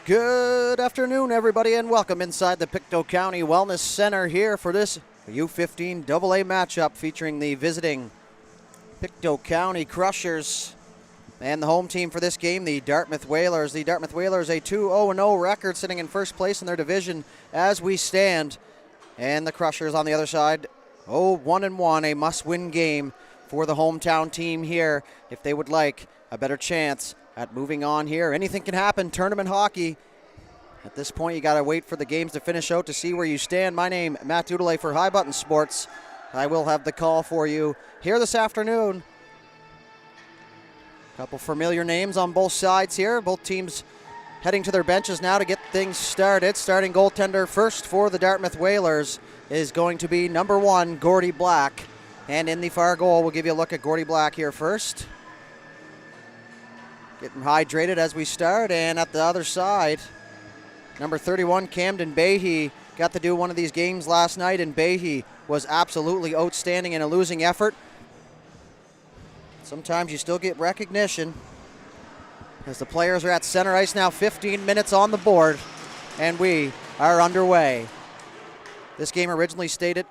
Good afternoon, everybody, and welcome inside the Pictou County Wellness Center here for this U15AA matchup featuring the visiting Pictou County Crushers and the home team for this game, the Dartmouth Whalers. The Dartmouth Whalers, a 2-0-0 record, sitting in first place in their division as we stand. And the Crushers on the other side, 1-1, a must-win game for the hometown team here if they would like a better chance at moving on here. Anything can happen, tournament hockey. At this point, you got to wait for the games to finish out to see where you stand. My name, Matt Dudelay for High Button Sports. I will have the call for you here this afternoon. A couple familiar names on both sides here. Both teams heading to their benches now to get things started. Starting goaltender first for the Dartmouth Whalers is going to be number 1, Gordy Black. And in the far goal, we'll give you a look at Gordy Black here first. Getting hydrated as we start, and at the other side, number 31, Camden Behe, got to do one of these games last night, and Behe was absolutely outstanding in a losing effort. Sometimes you still get recognition. As the players are at center ice now, 15 minutes on the board, and we are underway. This game originally slated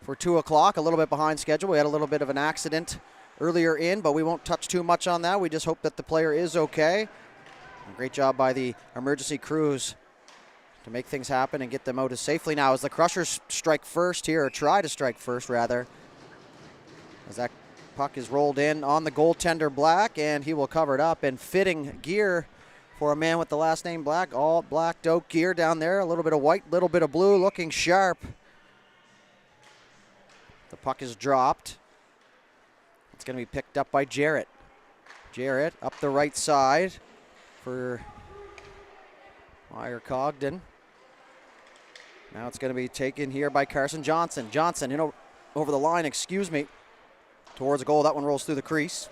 for 2 o'clock, a little bit behind schedule. We had a little bit of an accident earlier in, but we won't touch too much on that. We just hope that the player is okay. Great job by the emergency crews to make things happen and get them out as safely now as the Crushers strike first here, or try to strike first rather. As that puck is rolled in on the goaltender Black, and he will cover it up in fitting gear for a man with the last name Black. All black dope gear down there, a little bit of white, little bit of blue, looking sharp. The puck is dropped. It's going to be picked up by Jarrett. Jarrett up the right side for Meyer Cogden. Now it's going to be taken here by Carson Johnson. Johnson in over the line, towards the goal. That one rolls through the crease.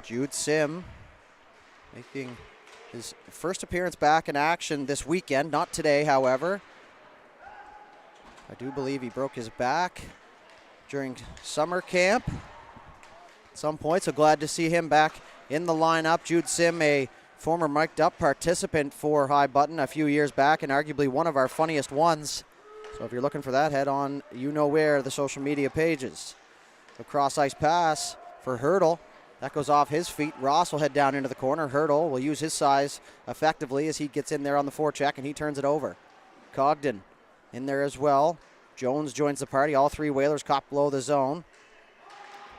Jude Sim making his first appearance back in action this weekend. Not today, however. I do believe he broke his back during summer camp at some point, so glad to see him back in the lineup. Jude Sim, a former mic'd up participant for High Button a few years back, and arguably one of our funniest ones. So if you're looking for that, head on the social media pages. The cross ice pass for Hurdle. That goes off his feet. Ross will head down into the corner. Hurdle will use his size effectively as he gets in there on the forecheck, and he turns it over. Cogden in there as well. Jones joins the party. All three Whalers caught below the zone.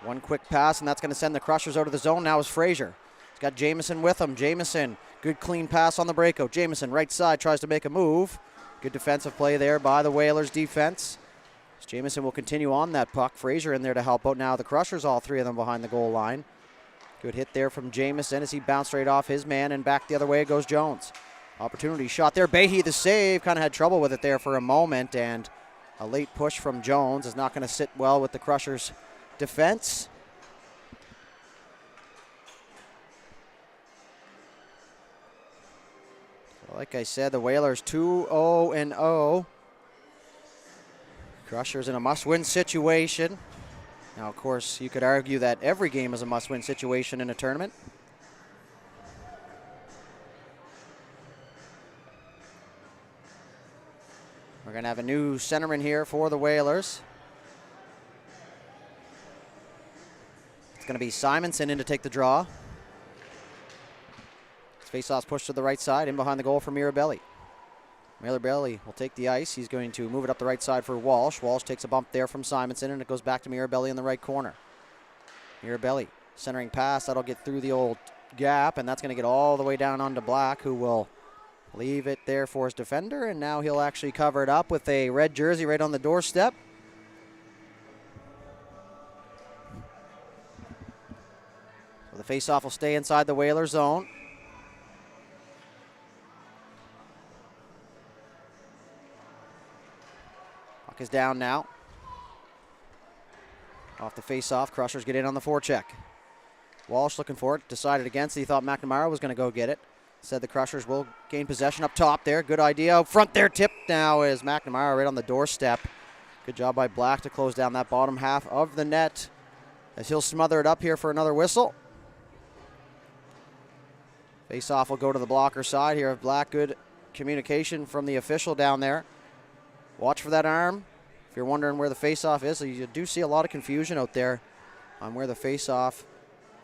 One quick pass, and that's going to send the Crushers out of the zone. Now is Frazier. He's got Jamison with him. Jamison, good clean pass on the breakout. Jamison, right side, tries to make a move. Good defensive play there by the Whalers defense. Jamison will continue on that puck. Frazier in there to help out now. The Crushers, all three of them behind the goal line. Good hit there from Jamison as he bounced right off his man, and back the other way goes Jones. Opportunity shot there. Behe the save. Kind of had trouble with it there for a moment, and a late push from Jones is not going to sit well with the Crushers' defense. So like I said, the Whalers 2-0-0. Crushers in a must-win situation. Now, of course, you could argue that every game is a must-win situation in a tournament. We're going to have a new centerman here for the Whalers. It's going to be Simonson in to take the draw. Faceoff's pushed to the right side, in behind the goal for Mirabelli. Mirabelli will take the ice. He's going to move it up the right side for Walsh. Walsh takes a bump there from Simonson, and it goes back to Mirabelli in the right corner. Mirabelli centering pass. That'll get through the old gap, and that's going to get all the way down onto Black, who will leave it there for his defender, and now he'll actually cover it up with a red jersey right on the doorstep. So the faceoff will stay inside the Whaler zone. Puck is down now. Off the faceoff, Crushers get in on the forecheck. Walsh looking for it, decided against it. He thought McNamara was going to go get it. Said the Crushers will gain possession up top there. Good idea. Out front there, tipped now is McNamara right on the doorstep. Good job by Black to close down that bottom half of the net as he'll smother it up here for another whistle. Face-off will go to the blocker side here of Black. Good communication from the official down there. Watch for that arm. If you're wondering where the face-off is, you do see a lot of confusion out there on where the face-off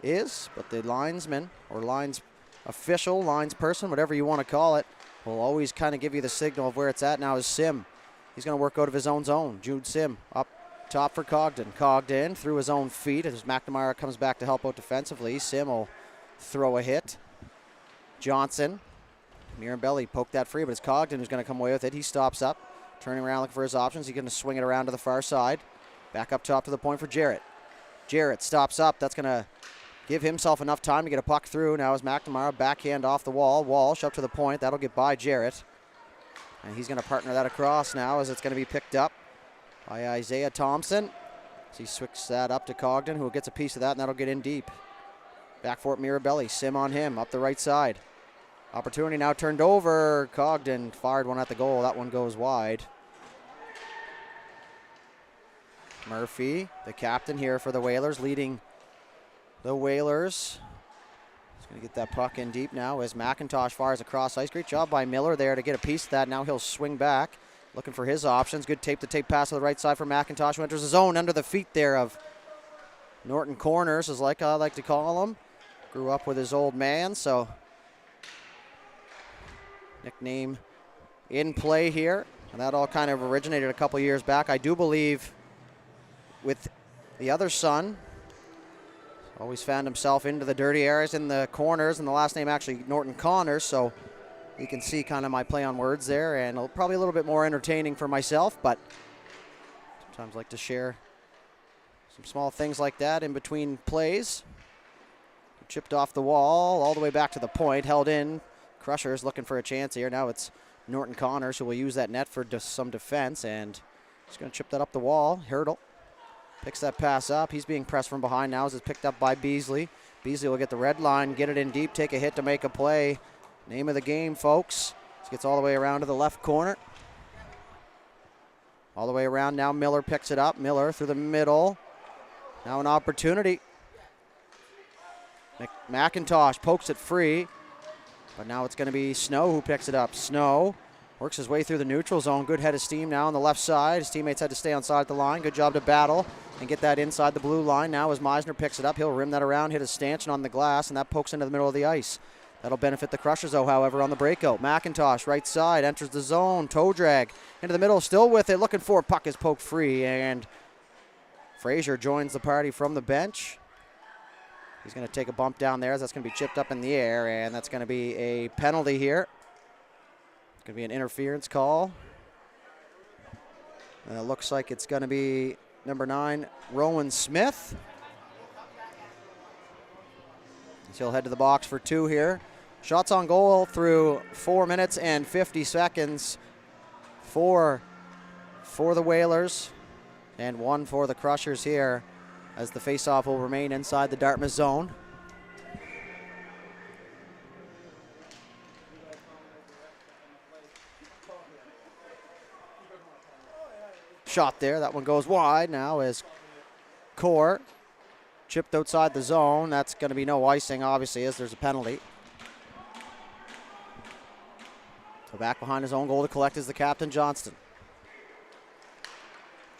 is, but the linesman or lines official, lines person, whatever you want to call it, will always kind of give you the signal of where it's at. Now is Sim. He's going to work out of his own zone. Jude Sim up top for Cogden. Cogden through his own feet as McNamara comes back to help out defensively. Sim will throw a hit. Johnson. Mirabelli poked that free, but it's Cogden who's going to come away with it. He stops up, turning around looking for his options. He's going to swing it around to the far side. Back up top to the point for Jarrett. Jarrett stops up. That's going to give himself enough time to get a puck through. Now is McNamara backhand off the wall. Walsh up to the point. That'll get by Jarrett. And he's going to partner that across now as it's going to be picked up by Isaiah Thompson. So he switches that up to Cogden, who gets a piece of that, and that'll get in deep. Back for it, Mirabelli. Sim on him, up the right side. Opportunity now turned over. Cogden fired one at the goal. That one goes wide. Murphy, the captain here for the Whalers, leading the Whalers. He's going to get that puck in deep now as McIntosh fires across ice. Great job by Miller there to get a piece of that. Now he'll swing back, looking for his options. Good tape-to-tape pass to the right side for McIntosh, who enters the zone under the feet there of Norton Corners, is like I like to call him. Grew up with his old man, so nickname in play here. And that all kind of originated a couple years back. I do believe with the other son, always found himself into the dirty areas in the corners, and the last name actually Norton Connors, so you can see kind of my play on words there, and probably a little bit more entertaining for myself, but sometimes like to share some small things like that in between plays. Chipped off the wall all the way back to the point, held in. Crusher's looking for a chance here. Now it's Norton Connors who will use that net for some defense, and he's going to chip that up the wall. Hurdle picks that pass up. He's being pressed from behind now as it's picked up by Beasley. Beasley will get the red line, get it in deep, take a hit to make a play. Name of the game, folks. This gets all the way around to the left corner. All the way around now. Miller picks it up. Miller through the middle. Now an opportunity. McIntosh pokes it free, but now it's going to be Snow who picks it up. Snow works his way through the neutral zone. Good head of steam now on the left side. His teammates had to stay on side the line. Good job to battle and get that inside the blue line. Now as Meisner picks it up, he'll rim that around, hit a stanchion on the glass, and that pokes into the middle of the ice. That'll benefit the Crushers, though, however, on the breakout. McIntosh, right side, enters the zone. Toe drag into the middle, still with it, looking for it. Puck is poked free, and Frazier joins the party from the bench. He's going to take a bump down there as that's going to be chipped up in the air, and that's going to be a penalty here. It's going to be an interference call. And it looks like it's going to be number 9, Rowan Smith. So he'll head to the box for 2 here. Shots on goal through 4 minutes and 50 seconds for the Whalers and 1 for the Crushers here, as the faceoff will remain inside the Dartmouth zone. Shot there, that one goes wide now as Core chipped outside the zone. That's going to be no icing, obviously, as there's a penalty. So back behind his own goal to collect is the captain, Johnston.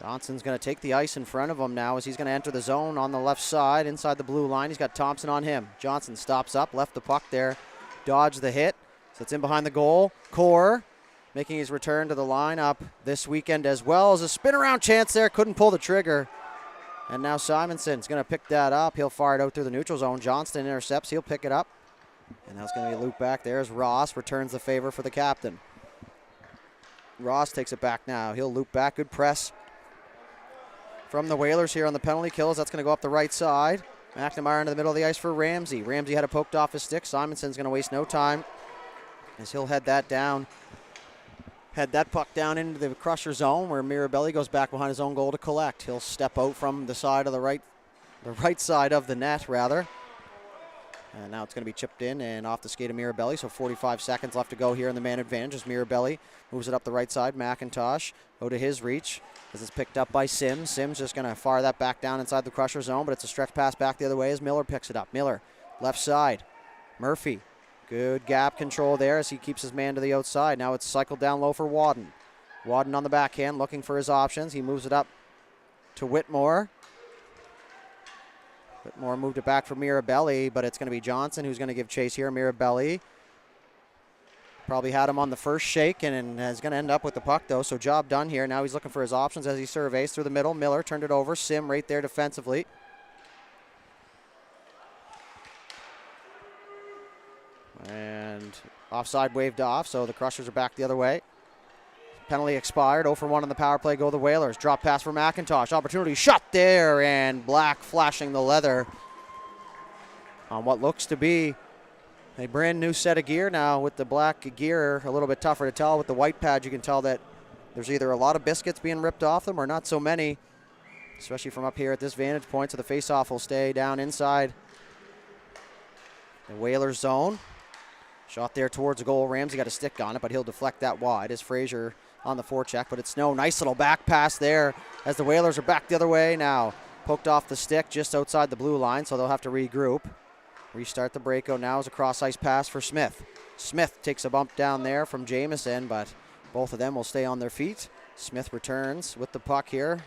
Johnston's going to take the ice in front of him now as he's going to enter the zone on the left side inside the blue line. He's got Thompson on him. Johnson stops up, left the puck there, dodged the hit. So it's in behind the goal. Core making his return to the lineup this weekend as well, as a spin around chance there. Couldn't pull the trigger. And now Simonson's going to pick that up. He'll fire it out through the neutral zone. Johnston intercepts. He'll pick it up. And that's going to be a loop back there as Ross returns the favor for the captain. Ross takes it back now. He'll loop back. Good press from the Whalers here on the penalty kills. That's going to go up the right side. McNamara into the middle of the ice for Ramsey. Ramsey had it poked off his stick. Simonson's going to waste no time as he'll head that down. Head that puck down into the Crusher zone where Mirabelli goes back behind his own goal to collect. He'll step out from the side of the right side of the net, rather. And now it's going to be chipped in and off the skate of Mirabelli. So 45 seconds left to go here in the man advantage as Mirabelli moves it up the right side. McIntosh out to his reach as it's picked up by Sims. Sims just going to fire that back down inside the Crusher zone, but it's a stretch pass back the other way as Miller picks it up. Miller, left side. Murphy Good gap control there as he keeps his man to the outside. Now it's cycled down low for Wadden. Wadden on the backhand looking for his options. He moves it up to Whitmore. Whitmore moved it back for Mirabelli, but it's going to be Johnson who's going to give chase here. Mirabelli probably had him on the first shake and is going to end up with the puck, though, so job done here. Now he's looking for his options as he surveys through the middle. Miller turned it over. Sim right there defensively. And offside waved off, so the Crushers are back the other way. Penalty expired. 0 for 1 on the power play. Go the Whalers. Drop pass for McIntosh. Opportunity shot there, and Black flashing the leather on what looks to be a brand new set of gear. Now with the black gear, a little bit tougher to tell. With the white pad, you can tell that there's either a lot of biscuits being ripped off them or not so many, especially from up here at this vantage point. So the faceoff will stay down inside the Whalers zone. Shot there towards the goal. Ramsey got a stick on it, but he'll deflect that wide as Fraser on the forecheck. But it's Snow. Nice little back pass there as the Whalers are back the other way now. Poked off the stick just outside the blue line, so they'll have to regroup. Restart the breakout now as a cross-ice pass for Smith. Smith takes a bump down there from Jamieson, but both of them will stay on their feet. Smith returns with the puck here.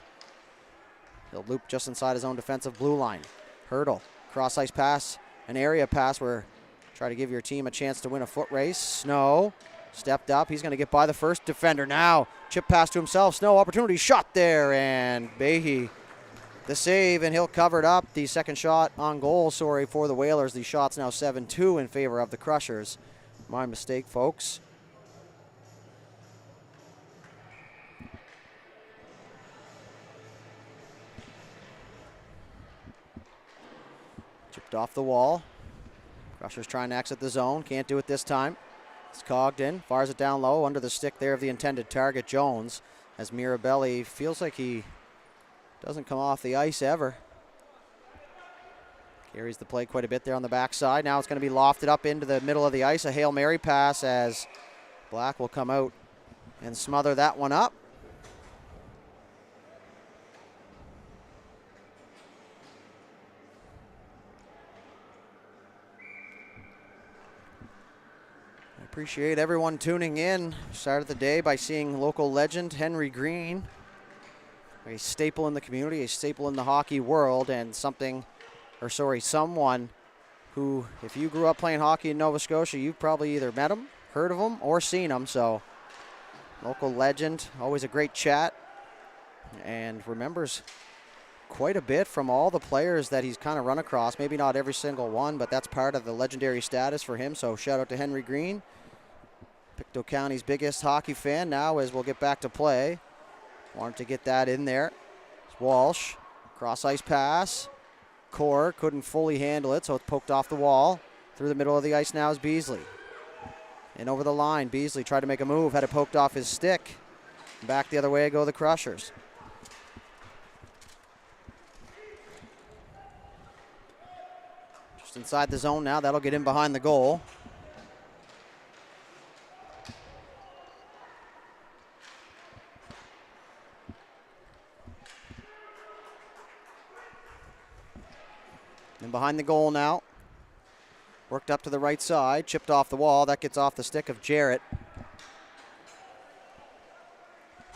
He'll loop just inside his own defensive blue line. Hurdle. Cross-ice pass. An area pass where try to give your team a chance to win a foot race. Snow stepped up. He's going to get by the first defender now. Chip pass to himself. Snow opportunity shot there, and Behe the save, and he'll cover it up. The second shot on goal, for the Whalers. The shot's now 7-2 in favor of the Crushers. My mistake, folks. Chipped off the wall. Crushers trying to exit the zone. Can't do it this time. It's Cogden. Fires it down low under the stick there of the intended target, Jones, as Mirabelli feels like he doesn't come off the ice ever. Carries the play quite a bit there on the backside. Now it's going to be lofted up into the middle of the ice. A Hail Mary pass as Black will come out and smother that one up. Appreciate everyone tuning in. Started the day by seeing local legend Henry Green, a staple in the community, a staple in the hockey world, and someone who, if you grew up playing hockey in Nova Scotia, you've probably either met him, heard of him, or seen him. So, local legend, always a great chat, and remembers quite a bit from all the players that he's kind of run across. Maybe not every single one, but that's part of the legendary status for him. So, shout out to Henry Green. Pictou County's biggest hockey fan now as we'll get back to play. Wanted to get that in there. It's Walsh. Cross-ice pass. Core couldn't fully handle it, so it's poked off the wall. Through the middle of the ice now is Beasley. And over the line, Beasley tried to make a move, had it poked off his stick. Back the other way go the Crushers. Just inside the zone now, that'll get in behind the goal. And behind the goal now. Worked up to the right side, chipped off the wall. That gets off the stick of Jarrett.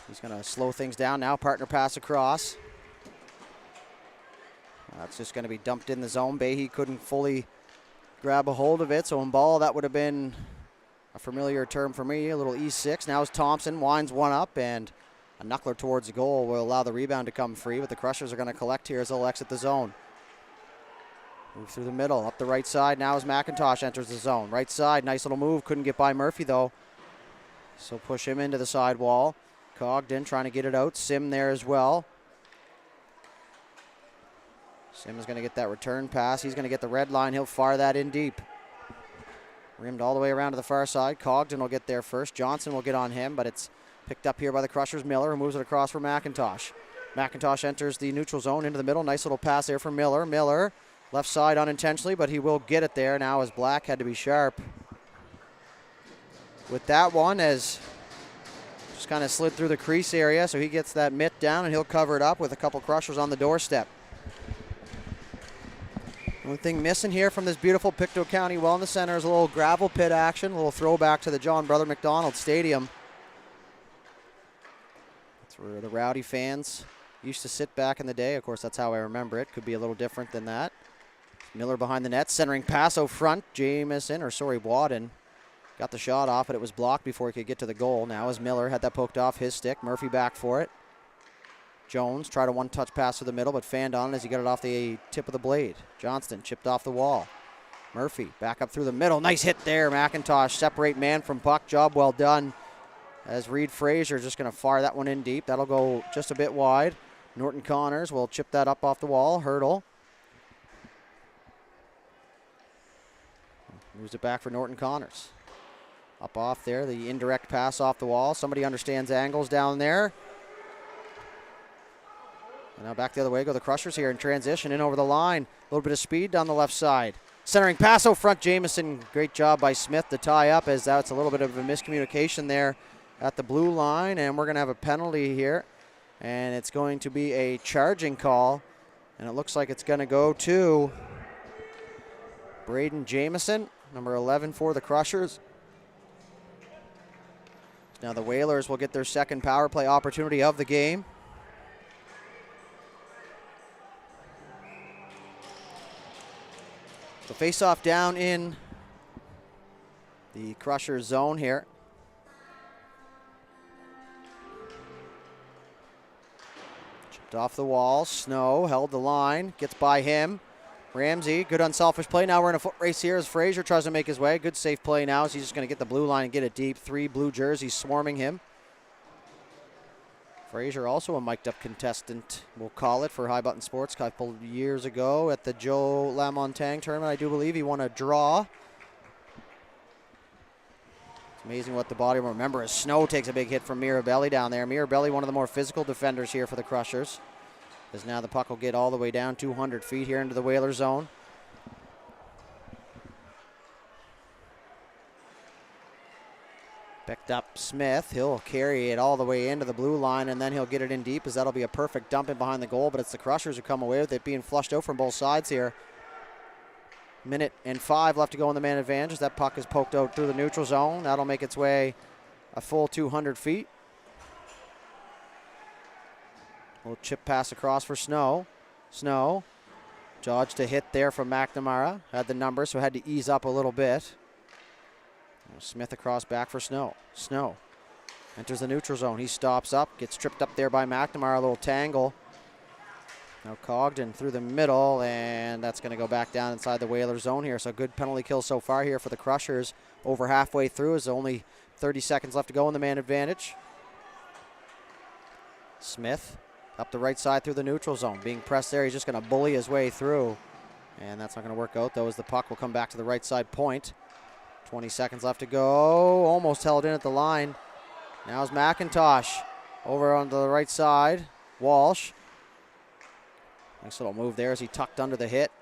He's going to slow things down now. Partner pass across. That's just going to be dumped in the zone. Behe couldn't fully grab a hold of it. So in ball, that would have been a familiar term for me, a little E6. Now it's Thompson, winds one up, and a knuckler towards the goal will allow the rebound to come free. But the Crushers are going to collect here as they'll exit the zone. Move through the middle, up the right side now as McIntosh enters the zone. Right side, nice little move. Couldn't get by Murphy, though. So push him into the side wall. Cogden trying to get it out. Sim there as well. Sim is going to get that return pass. He's going to get the red line. He'll fire that in deep. Rimmed all the way around to the far side. Cogden will get there first. Johnson will get on him, but it's picked up here by the Crushers. Miller moves it across for McIntosh. McIntosh enters the neutral zone into the middle. Nice little pass there for Miller. Miller. Left side unintentionally, but he will get it there now as Black had to be sharp with that one, as just kind of slid through the crease area. So he gets that mitt down and he'll cover it up with a couple Crushers on the doorstep. One thing missing here from this beautiful Pictou County Wellness Center is a little gravel pit action, a little throwback to the John Brother McDonald Stadium. That's where the rowdy fans used to sit back in the day. Of course, that's how I remember it. Could be a little different than that. Miller behind the net, centering pass out front. Wadden got the shot off, but it was blocked before he could get to the goal. Now as Miller had that poked off his stick, Murphy back for it. Jones tried a one-touch pass to the middle, but fanned on it as he got it off the tip of the blade. Johnston chipped off the wall. Murphy back up through the middle. Nice hit there. McIntosh separate man from puck. Job well done. As Reed Fraser just going to fire that one in deep. That'll go just a bit wide. Norton Connors will chip that up off the wall. Hurdle. Moves it back for Norton Connors. Up off there. The indirect pass off the wall. Somebody understands angles down there. And now back the other way go the Crushers here in transition, in over the line. A little bit of speed down the left side. Centering pass out front, Jamieson. Great job by Smith to tie up, as that's a little bit of a miscommunication there at the blue line. And we're going to have a penalty here. And it's going to be a charging call. And it looks like it's going to go to Braden Jamieson, number 11 for the Crushers. Now the Whalers will get their second power play opportunity of the game. So face-off down in the Crushers zone here. Chipped off the wall. Snow held the line. Gets by him. Ramsey, good unselfish play. Now we're in a foot race here as Fraser tries to make his way. Good safe play now as he's just going to get the blue line and get it deep. 3 blue jerseys swarming him. Fraser also a mic'd-up contestant, we'll call it, for High Button Sports a couple years ago at the Joe Lamontagne tournament. I do believe he won a draw. It's amazing what the body will remember as Snow takes a big hit from Mirabelli down there. Mirabelli, one of the more physical defenders here for the Crushers. As now the puck will get all the way down 200 feet here into the Whaler zone. Picked up Smith. He'll carry it all the way into the blue line, and then he'll get it in deep, as that'll be a perfect dump in behind the goal, but it's the Crushers who come away with it being flushed out from both sides here. 1:05 left to go in the man advantage. That puck is poked out through the neutral zone. That'll make its way a full 200 feet. Little chip pass across for Snow. Snow dodged a hit there from McNamara. Had the number, so had to ease up a little bit. Smith across back for Snow. Snow enters the neutral zone. He stops up, gets tripped up there by McNamara. A little tangle. Now Cogden through the middle, and that's going to go back down inside the Whaler zone here. So good penalty kill so far here for the Crushers. Over halfway through, is only 30 seconds left to go in the man advantage. Smith up the right side through the neutral zone. Being pressed there, he's just going to bully his way through. And that's not going to work out, though, as the puck will come back to the right side point. 20 seconds left to go. Almost held in at the line. Now is McIntosh over on the right side. Walsh. Nice little move there as he tucked under the hit.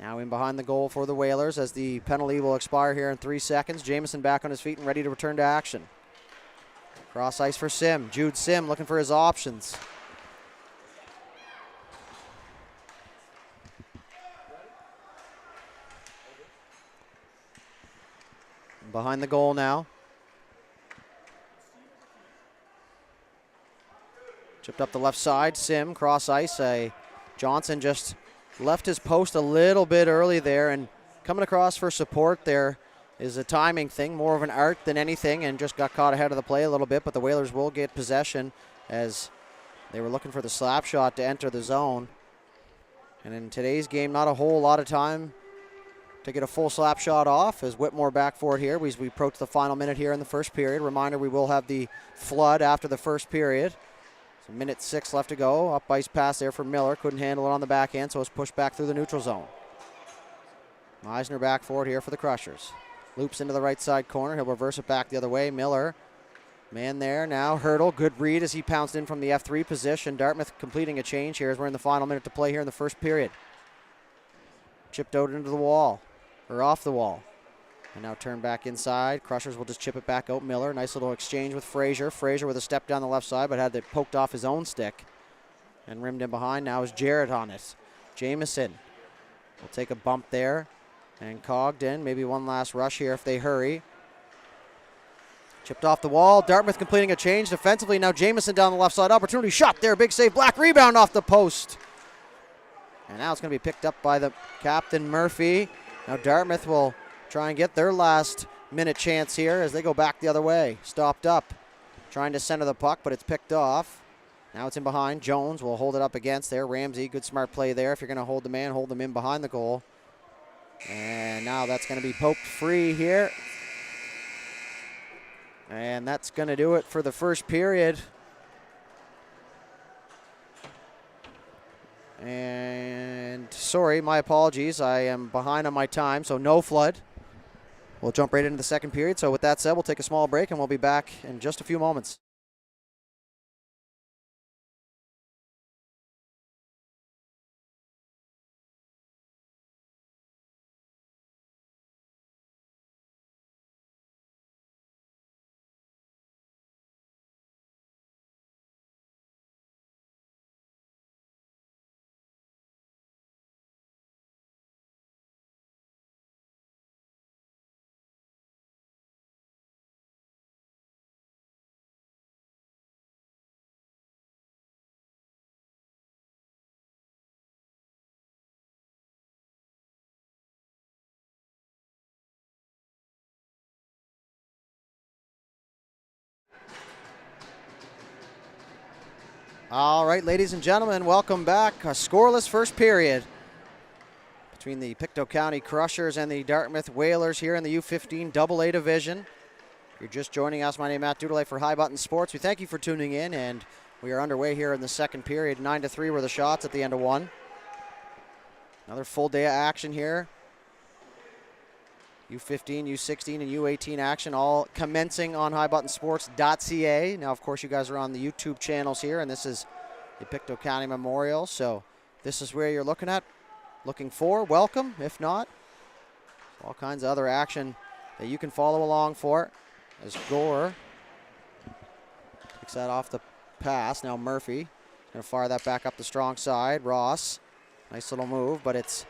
Now in behind the goal for the Whalers as the penalty will expire here in 3 seconds. Jamieson back on his feet and ready to return to action. Cross ice for Sim. Jude Sim looking for his options. Behind the goal now. Chipped up the left side. Sim, cross ice. Johnson just left his post a little bit early there, and coming across for support there is a timing thing, more of an art than anything, and just got caught ahead of the play a little bit, but the Whalers will get possession as they were looking for the slap shot to enter the zone. And in today's game, not a whole lot of time to get a full slap shot off, as Whitmore back for it here. We approach the final minute here in the first period. Reminder, we will have the flood after the first period. So 1:06 left to go. Up ice pass there for Miller. Couldn't handle it on the backhand, so it's pushed back through the neutral zone. Meisner back for it here for the Crushers. Loops into the right side corner. He'll reverse it back the other way. Miller, man there now. Hurdle, good read as he pounced in from the F3 position. Dartmouth completing a change here as we're in the final minute to play here in the first period. Chipped out into the wall. Or off the wall. And now turn back inside. Crushers will just chip it back out. Miller, nice little exchange with Fraser. Fraser with a step down the left side, but had it poked off his own stick and rimmed in behind. Now is Jarrett on it. Jamieson will take a bump there. And Cogden, maybe one last rush here if they hurry. Chipped off the wall. Dartmouth completing a change defensively. Now Jamieson down the left side. Opportunity shot there. Big save. Black rebound off the post. And now it's going to be picked up by the captain, Murphy. Now Dartmouth will try and get their last minute chance here as they go back the other way. Stopped up. Trying to center the puck, but it's picked off. Now it's in behind. Jones will hold it up against there. Ramsey, good smart play there. If you're going to hold the man, hold them in behind the goal. And now that's going to be poked free here. And that's going to do it for the first period. And sorry, my apologies. I am behind on my time, so no flood. We'll jump right into the second period. So with that said, we'll take a small break and we'll be back in just a few moments. All right, ladies and gentlemen, welcome back. A scoreless first period between the Pictou County Crushers and the Dartmouth Whalers here in the U15AA division. If you're just joining us, my name is Matt Dudelay for High Button Sports. We thank you for tuning in, and we are underway here in the second period. 9-3 were the shots at the end of one. Another full day of action here. U15, U16, and U18 action, all commencing on highbuttonsports.ca. Now, of course, you guys are on the YouTube channels here, and this is the Pictou County Memorial. So this is where you're looking for. Welcome. If not, all kinds of other action that you can follow along for. As Gore picks that off the pass. Now Murphy going to fire that back up the strong side. Ross, nice little move, but it's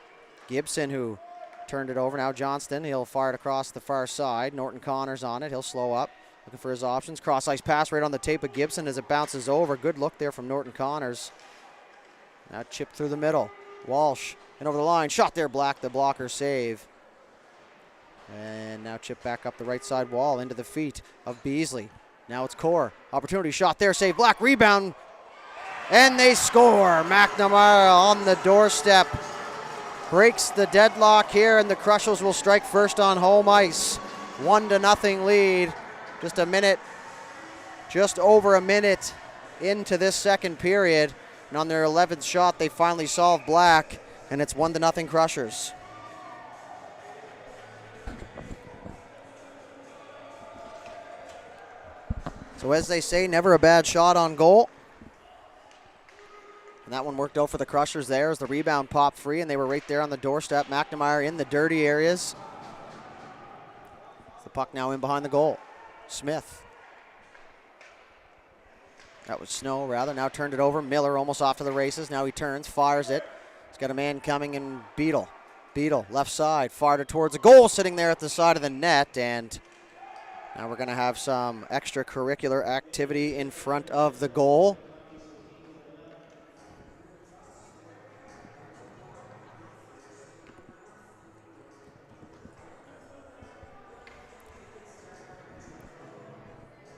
Gibson who turned it over. Now Johnston, he'll fire it across the far side. Norton Connors on it. He'll slow up, looking for his options. Cross-ice pass right on the tape of Gibson as it bounces over. Good look there from Norton Connors. Now chipped through the middle. Walsh, and over the line. Shot there, Black, the blocker save. And now chip back up the right side wall into the feet of Beasley. Now it's Core. Opportunity shot there, save. Black rebound. And they score. McNamara on the doorstep. Breaks the deadlock here, and the Crushers will strike first on home ice. 1-0 lead. Just over a minute into this second period. And on their 11th shot, they finally solve Black, and it's 1-0 Crushers. So as they say, never a bad shot on goal. And that one worked out for the Crushers there as the rebound popped free, and they were right there on the doorstep. McNamara in the dirty areas. The puck now in behind the goal. Smith. That was Snow, rather. Now turned it over. Miller almost off to the races. Now he turns, fires it. He's got a man coming in Beetle. Beetle, left side, fired it towards the goal, sitting there at the side of the net. And now we're going to have some extracurricular activity in front of the goal.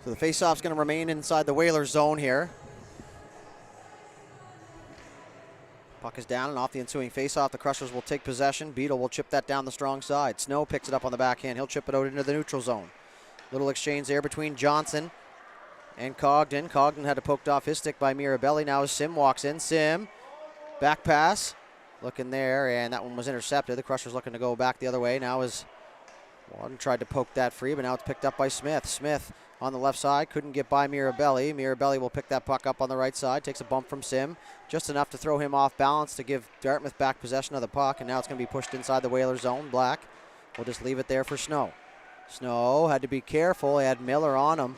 So the faceoff's going to remain inside the Whalers zone here. Puck is down and off the ensuing faceoff. The Crushers will take possession. Beetle will chip that down the strong side. Snow picks it up on the backhand. He'll chip it out into the neutral zone. Little exchange there between Johnson and Cogden. Cogden had it poked off his stick by Mirabelli. Now as Sim walks in. Sim, back pass. Looking there, and that one was intercepted. The Crushers looking to go back the other way. Now as Wadden tried to poke that free, but now it's picked up by Smith. Smith on the left side, couldn't get by Mirabelli. Mirabelli will pick that puck up on the right side, takes a bump from Sim, just enough to throw him off balance to give Dartmouth back possession of the puck, and now it's going to be pushed inside the Whalers zone. Black will just leave it there for Snow. Snow had to be careful, he had Miller on him.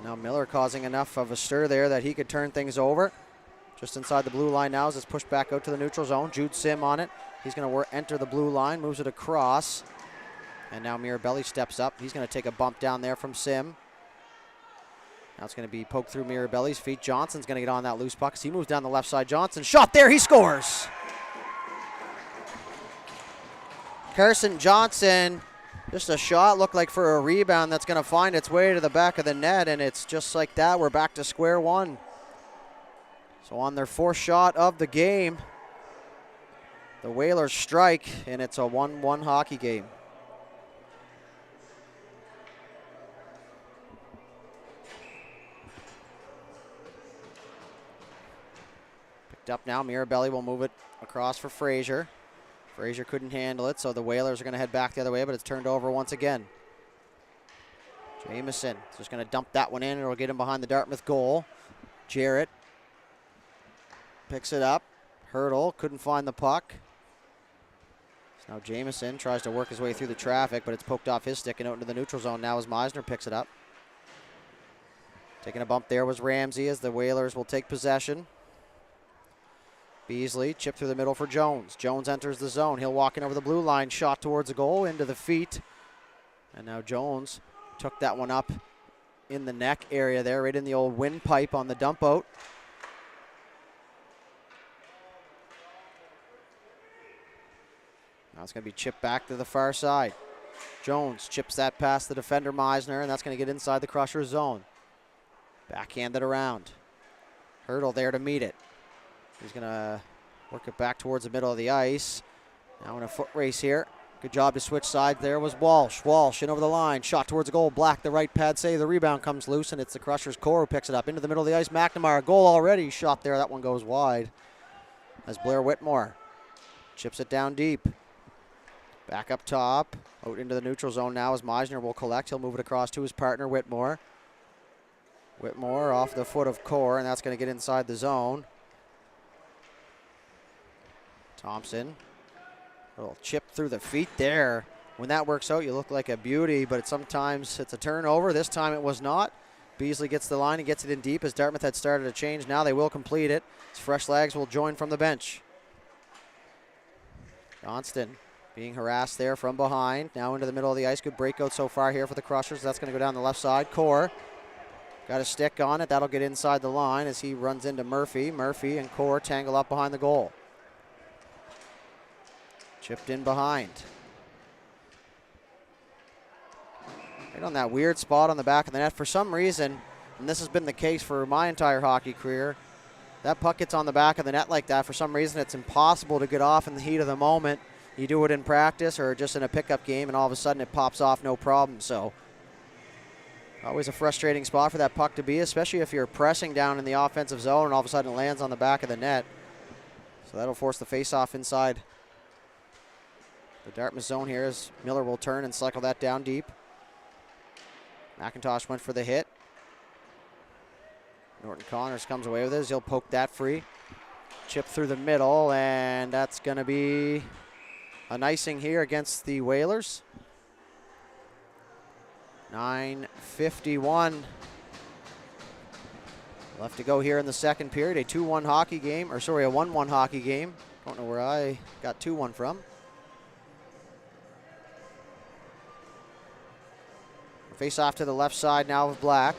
Now Miller causing enough of a stir there that he could turn things over. Just inside the blue line now as it's pushed back out to the neutral zone. Jude Sim on it. He's going to enter the blue line, moves it across. And now Mirabelli steps up. He's going to take a bump down there from Sim. Now it's going to be poked through Mirabelli's feet. Johnson's going to get on that loose puck as he moves down the left side. Johnson, shot there, he scores! Carson Johnson, just a shot, looked like for a rebound that's going to find its way to the back of the net, and it's just like that. We're back to square one. So on their fourth shot of the game, the Whalers strike, and it's a 1-1 hockey game. Picked up now. Mirabelli will move it across for Fraser. Fraser couldn't handle it, so the Whalers are going to head back the other way, but it's turned over once again. Jamieson is just going to dump that one in, and it'll get him behind the Dartmouth goal. Jarrett picks it up. Hurdle, couldn't find the puck. So now Jamieson tries to work his way through the traffic, but it's poked off his stick and out into the neutral zone now as Meisner picks it up. Taking a bump there was Ramsey as the Whalers will take possession. Beasley, chip through the middle for Jones. Jones enters the zone. He'll walk in over the blue line, shot towards the goal, into the feet. And now Jones took that one up in the neck area there, right in the old windpipe on the dump out. Now it's going to be chipped back to the far side. Jones chips that past the defender Meisner, and that's going to get inside the Crusher zone. Backhanded around. Hurdle there to meet it. He's going to work it back towards the middle of the ice. Now in a foot race here. Good job to switch sides there was Walsh. Walsh in over the line. Shot towards the goal. Black, the right pad save. The rebound comes loose, and it's the Crushers' core who picks it up. Into the middle of the ice. McNamara, goal already. Shot there. That one goes wide. As Blair Whitmore chips it down deep. Back up top. Out into the neutral zone now as Meisner will collect. He'll move it across to his partner, Whitmore. Whitmore off the foot of Core, and that's going to get inside the zone. Thompson, a little chip through the feet there. When that works out, you look like a beauty, but sometimes it's a turnover. This time it was not. Beasley gets the line and gets it in deep as Dartmouth had started a change. Now they will complete it. As fresh legs will join from the bench. Johnston being harassed there from behind. Now into the middle of the ice. Good breakout so far here for the Crushers. That's going to go down the left side. Core got a stick on it. That'll get inside the line as he runs into Murphy. Murphy and Core tangle up behind the goal. Chipped in behind. Right on that weird spot on the back of the net. For some reason, and this has been the case for my entire hockey career, that puck gets on the back of the net like that. For some reason, it's impossible to get off in the heat of the moment. You do it in practice or just in a pickup game, and all of a sudden it pops off no problem. So always a frustrating spot for that puck to be, especially if you're pressing down in the offensive zone and all of a sudden it lands on the back of the net. So that'll force the face-off inside the Dartmouth zone here as Miller will turn and cycle that down deep. McIntosh went for the hit. Norton Connors comes away with it. He'll poke that free. Chip through the middle, and that's going to be an icing here against the Whalers. 9:51 left to go here in the second period. A 2-1 hockey game, or sorry, a 1-1 hockey game. Don't know where I got 2-1 from. Face off to the left side now of Black.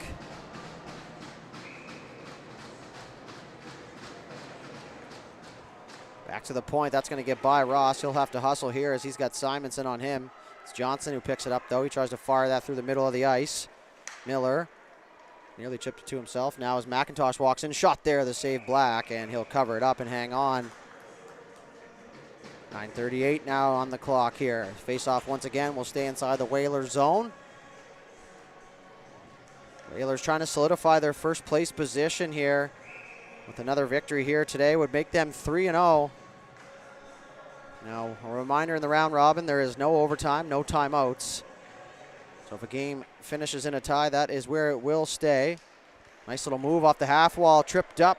Back to the point. That's going to get by Ross. He'll have to hustle here as he's got Simonson on him. It's Johnson who picks it up, though. He tries to fire that through the middle of the ice. Miller nearly chipped it to himself. Now as McIntosh walks in, shot there to save Black, and he'll cover it up and hang on. 9:38 now on the clock here. Face off once again will stay inside the Whalers zone. Whalers trying to solidify their first place position here. With another victory here today would make them 3-0. Now, a reminder in the round robin, there is no overtime, no timeouts. So if a game finishes in a tie, that is where it will stay. Nice little move off the half wall, tripped up.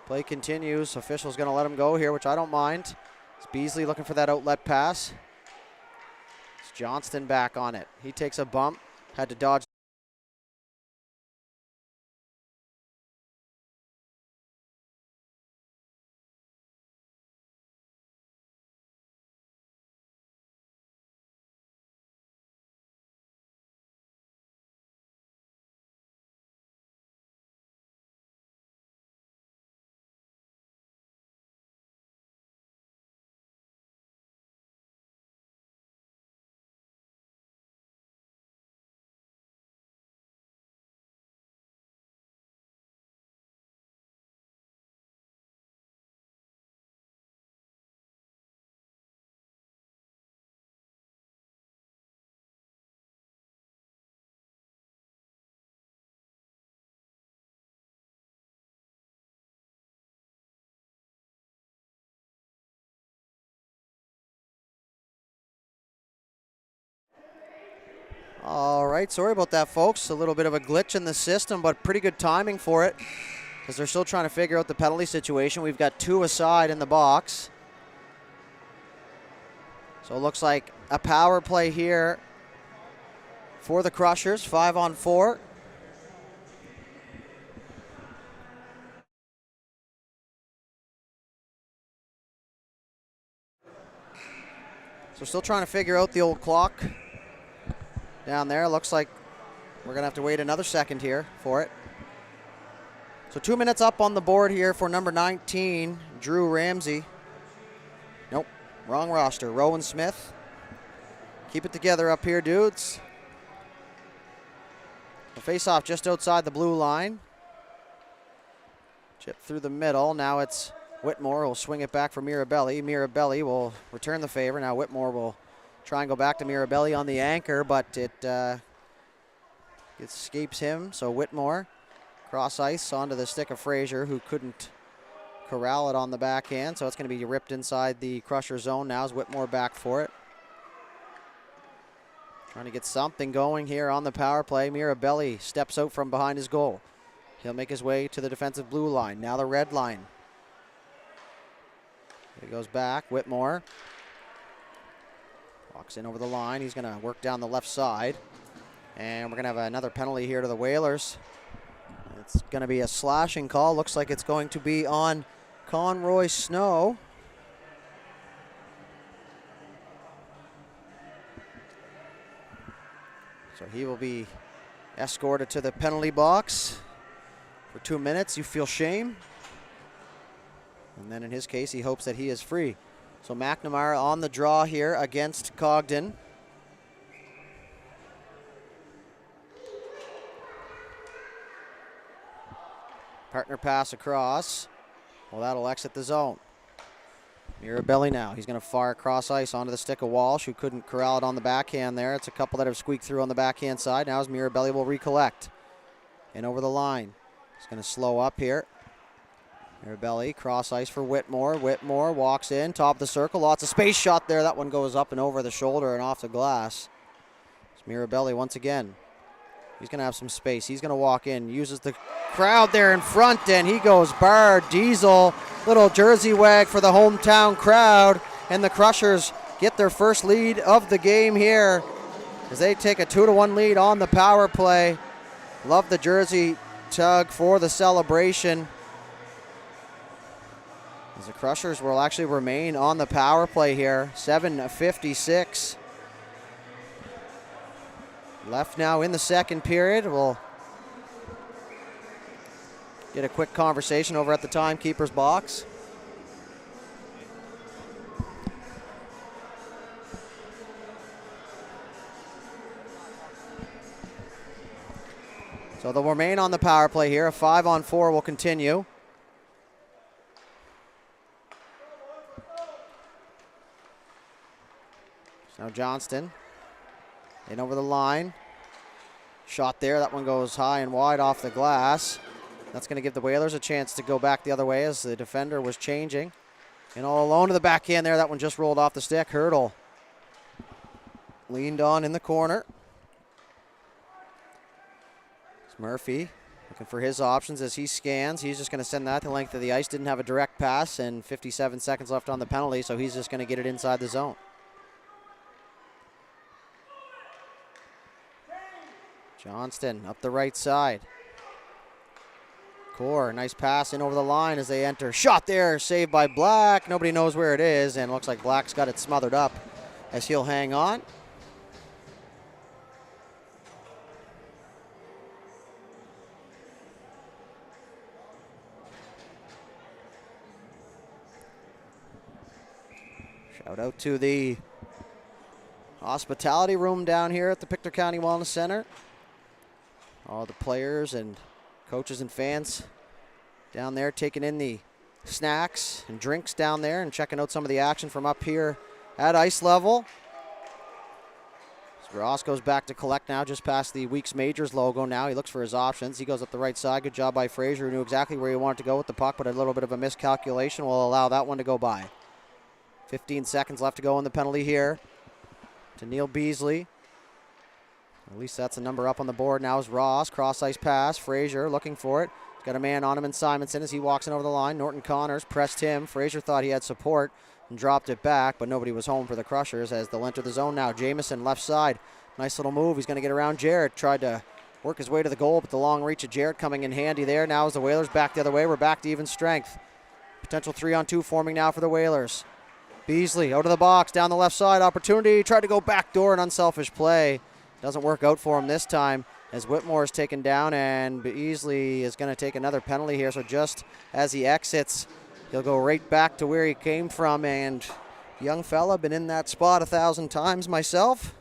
Play continues. Official's going to let him go here, which I don't mind. It's Beasley looking for that outlet pass. It's Johnston back on it. He takes a bump, had to dodge All right, sorry about that, folks. A little bit of a glitch in the system, but pretty good timing for it because they're still trying to figure out the penalty situation. We've got 2 aside in the box. So it looks like a power play here for the Crushers, 5-on-4. So still trying to figure out the old clock down there. Looks like we're going to have to wait another second here for it. So 2 minutes up on the board here for number 19, Drew Ramsey. Nope, wrong roster. Rowan Smith. Keep it together up here, dudes. The face-off just outside the blue line. Chip through the middle. Now it's Whitmore will swing it back for Mirabelli. Mirabelli will return the favor. Now Whitmore will try and go back to Mirabelli on the anchor, but it escapes him. So Whitmore, cross ice onto the stick of Fraser, who couldn't corral it on the backhand. So it's going to be ripped inside the Crusher zone. Now is Whitmore back for it. Trying to get something going here on the power play. Mirabelli steps out from behind his goal. He'll make his way to the defensive blue line. Now the red line. He goes back. Whitmore walks in over the line. He's going to work down the left side. And we're going to have another penalty here to the Whalers. It's going to be a slashing call. Looks like it's going to be on Conroy Snow. So he will be escorted to the penalty box for 2 minutes. You feel shame. And then in his case, he hopes that he is free. So McNamara on the draw here against Cogden. Partner pass across. Well, that'll exit the zone. Mirabelli now. He's going to fire across ice onto the stick of Walsh, who couldn't corral it on the backhand there. It's a couple that have squeaked through on the backhand side. Now as Mirabelli will recollect. And over the line. He's going to slow up here. Mirabelli, cross ice for Whitmore. Whitmore walks in, top of the circle. Lots of space shot there. That one goes up and over the shoulder and off the glass. It's Mirabelli once again. He's going to have some space. He's going to walk in, uses the crowd there in front, and he goes bar diesel. Little jersey wag for the hometown crowd, and the Crushers get their first lead of the game here as they take a 2-1 lead on the power play. Love the jersey tug for the celebration. As the Crushers will actually remain on the power play here. 7:56 left now in the second period. We'll get a quick conversation over at the timekeeper's box. So they'll remain on the power play here. A 5-on-4 will continue. Now Johnston in over the line. Shot there. That one goes high and wide off the glass. That's going to give the Whalers a chance to go back the other way as the defender was changing. And all alone to the backhand there. That one just rolled off the stick. Hurdle leaned on in the corner. It's Murphy looking for his options as he scans. He's just going to send that the length of the ice. Didn't have a direct pass and 57 seconds left on the penalty, so he's just going to get it inside the zone. Johnston up the right side. Core, nice pass in over the line as they enter. Shot there, saved by Black. Nobody knows where it is, and looks like Black's got it smothered up as he'll hang on. Shout out to the hospitality room down here at the Pictou County Wellness Center. All the players and coaches and fans down there taking in the snacks and drinks down there and checking out some of the action from up here at ice level. So Ross goes back to collect now just past the Weeks Majors logo now. He looks for his options. He goes up the right side. Good job by Fraser, who knew exactly where he wanted to go with the puck, but a little bit of a miscalculation will allow that one to go by. 15 seconds left to go in the penalty here to Neil Beasley. At least that's a number up on the board now is Ross. Cross-ice pass. Fraser looking for it. He's got a man on him in Simonson as he walks in over the line. Norton Connors pressed him. Fraser thought he had support and dropped it back, but nobody was home for the Crushers as they'll enter the zone now. Jamieson left side. Nice little move. He's going to get around Jarrett. Tried to work his way to the goal, but the long reach of Jarrett coming in handy there. Now as the Whalers back the other way, we're back to even strength. Potential 3-on-2 forming now for the Whalers. Beasley out of the box, down the left side. Opportunity. Tried to go backdoor, an unselfish play. Doesn't work out for him this time as Whitmore is taken down, and Beasley is going to take another penalty here. So just as he exits, he'll go right back to where he came from. And young fella, been in that spot 1,000 times myself.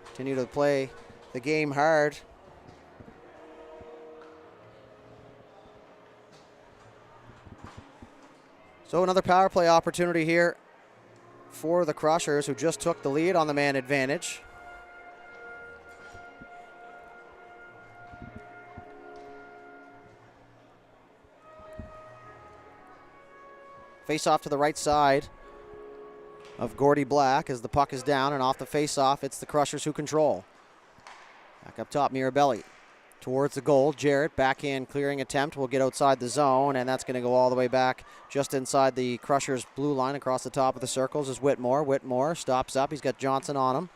Continue to play the game hard. So another power play opportunity here for the Crushers, who just took the lead on the man advantage. Face off to the right side of Gordy Black as the puck is down, and off the face off, it's the Crushers who control. Back up top, Mirabelli towards the goal. Jarrett, backhand clearing attempt, will get outside the zone, and that's going to go all the way back just inside the Crushers' blue line across the top of the circles is Whitmore. Whitmore stops up. He's got Johnson on him.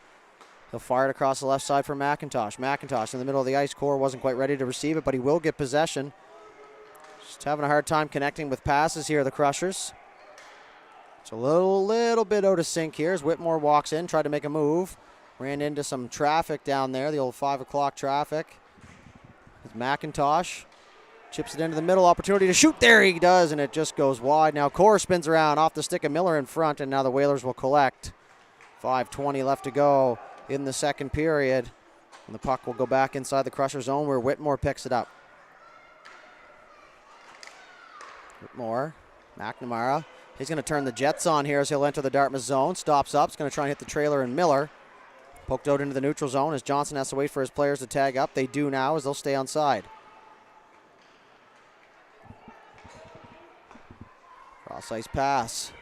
He'll fire it across the left side for McIntosh. McIntosh in the middle of the ice. Core wasn't quite ready to receive it, but he will get possession. Just having a hard time connecting with passes here, the Crushers. It's a little bit out of sync here as Whitmore walks in, tried to make a move. Ran into some traffic down there, the old 5 o'clock traffic. As McIntosh chips it into the middle, opportunity to shoot. There he does, and it just goes wide. Now Core spins around off the stick of Miller in front, and now the Whalers will collect. 5:20 left to go in the second period. And the puck will go back inside the Crusher zone where Whitmore picks it up. Whitmore, McNamara. He's going to turn the Jets on here as he'll enter the Dartmouth zone. Stops up. He's going to try and hit the trailer and Miller. Poked out into the neutral zone as Johnson has to wait for his players to tag up. They do now as they'll stay on side. Cross-ice pass.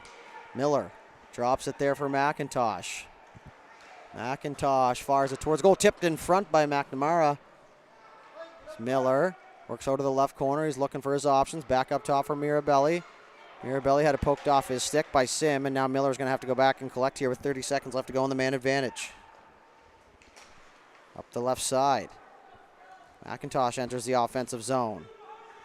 Miller drops it there for McIntosh. McIntosh fires it towards goal. Tipped in front by McNamara. It's Miller works out to the left corner. He's looking for his options. Back up top for Mirabelli. Mirabelli had it poked off his stick by Sim, and now Miller's going to have to go back and collect here with 30 seconds left to go on the man advantage. Up the left side. McIntosh enters the offensive zone.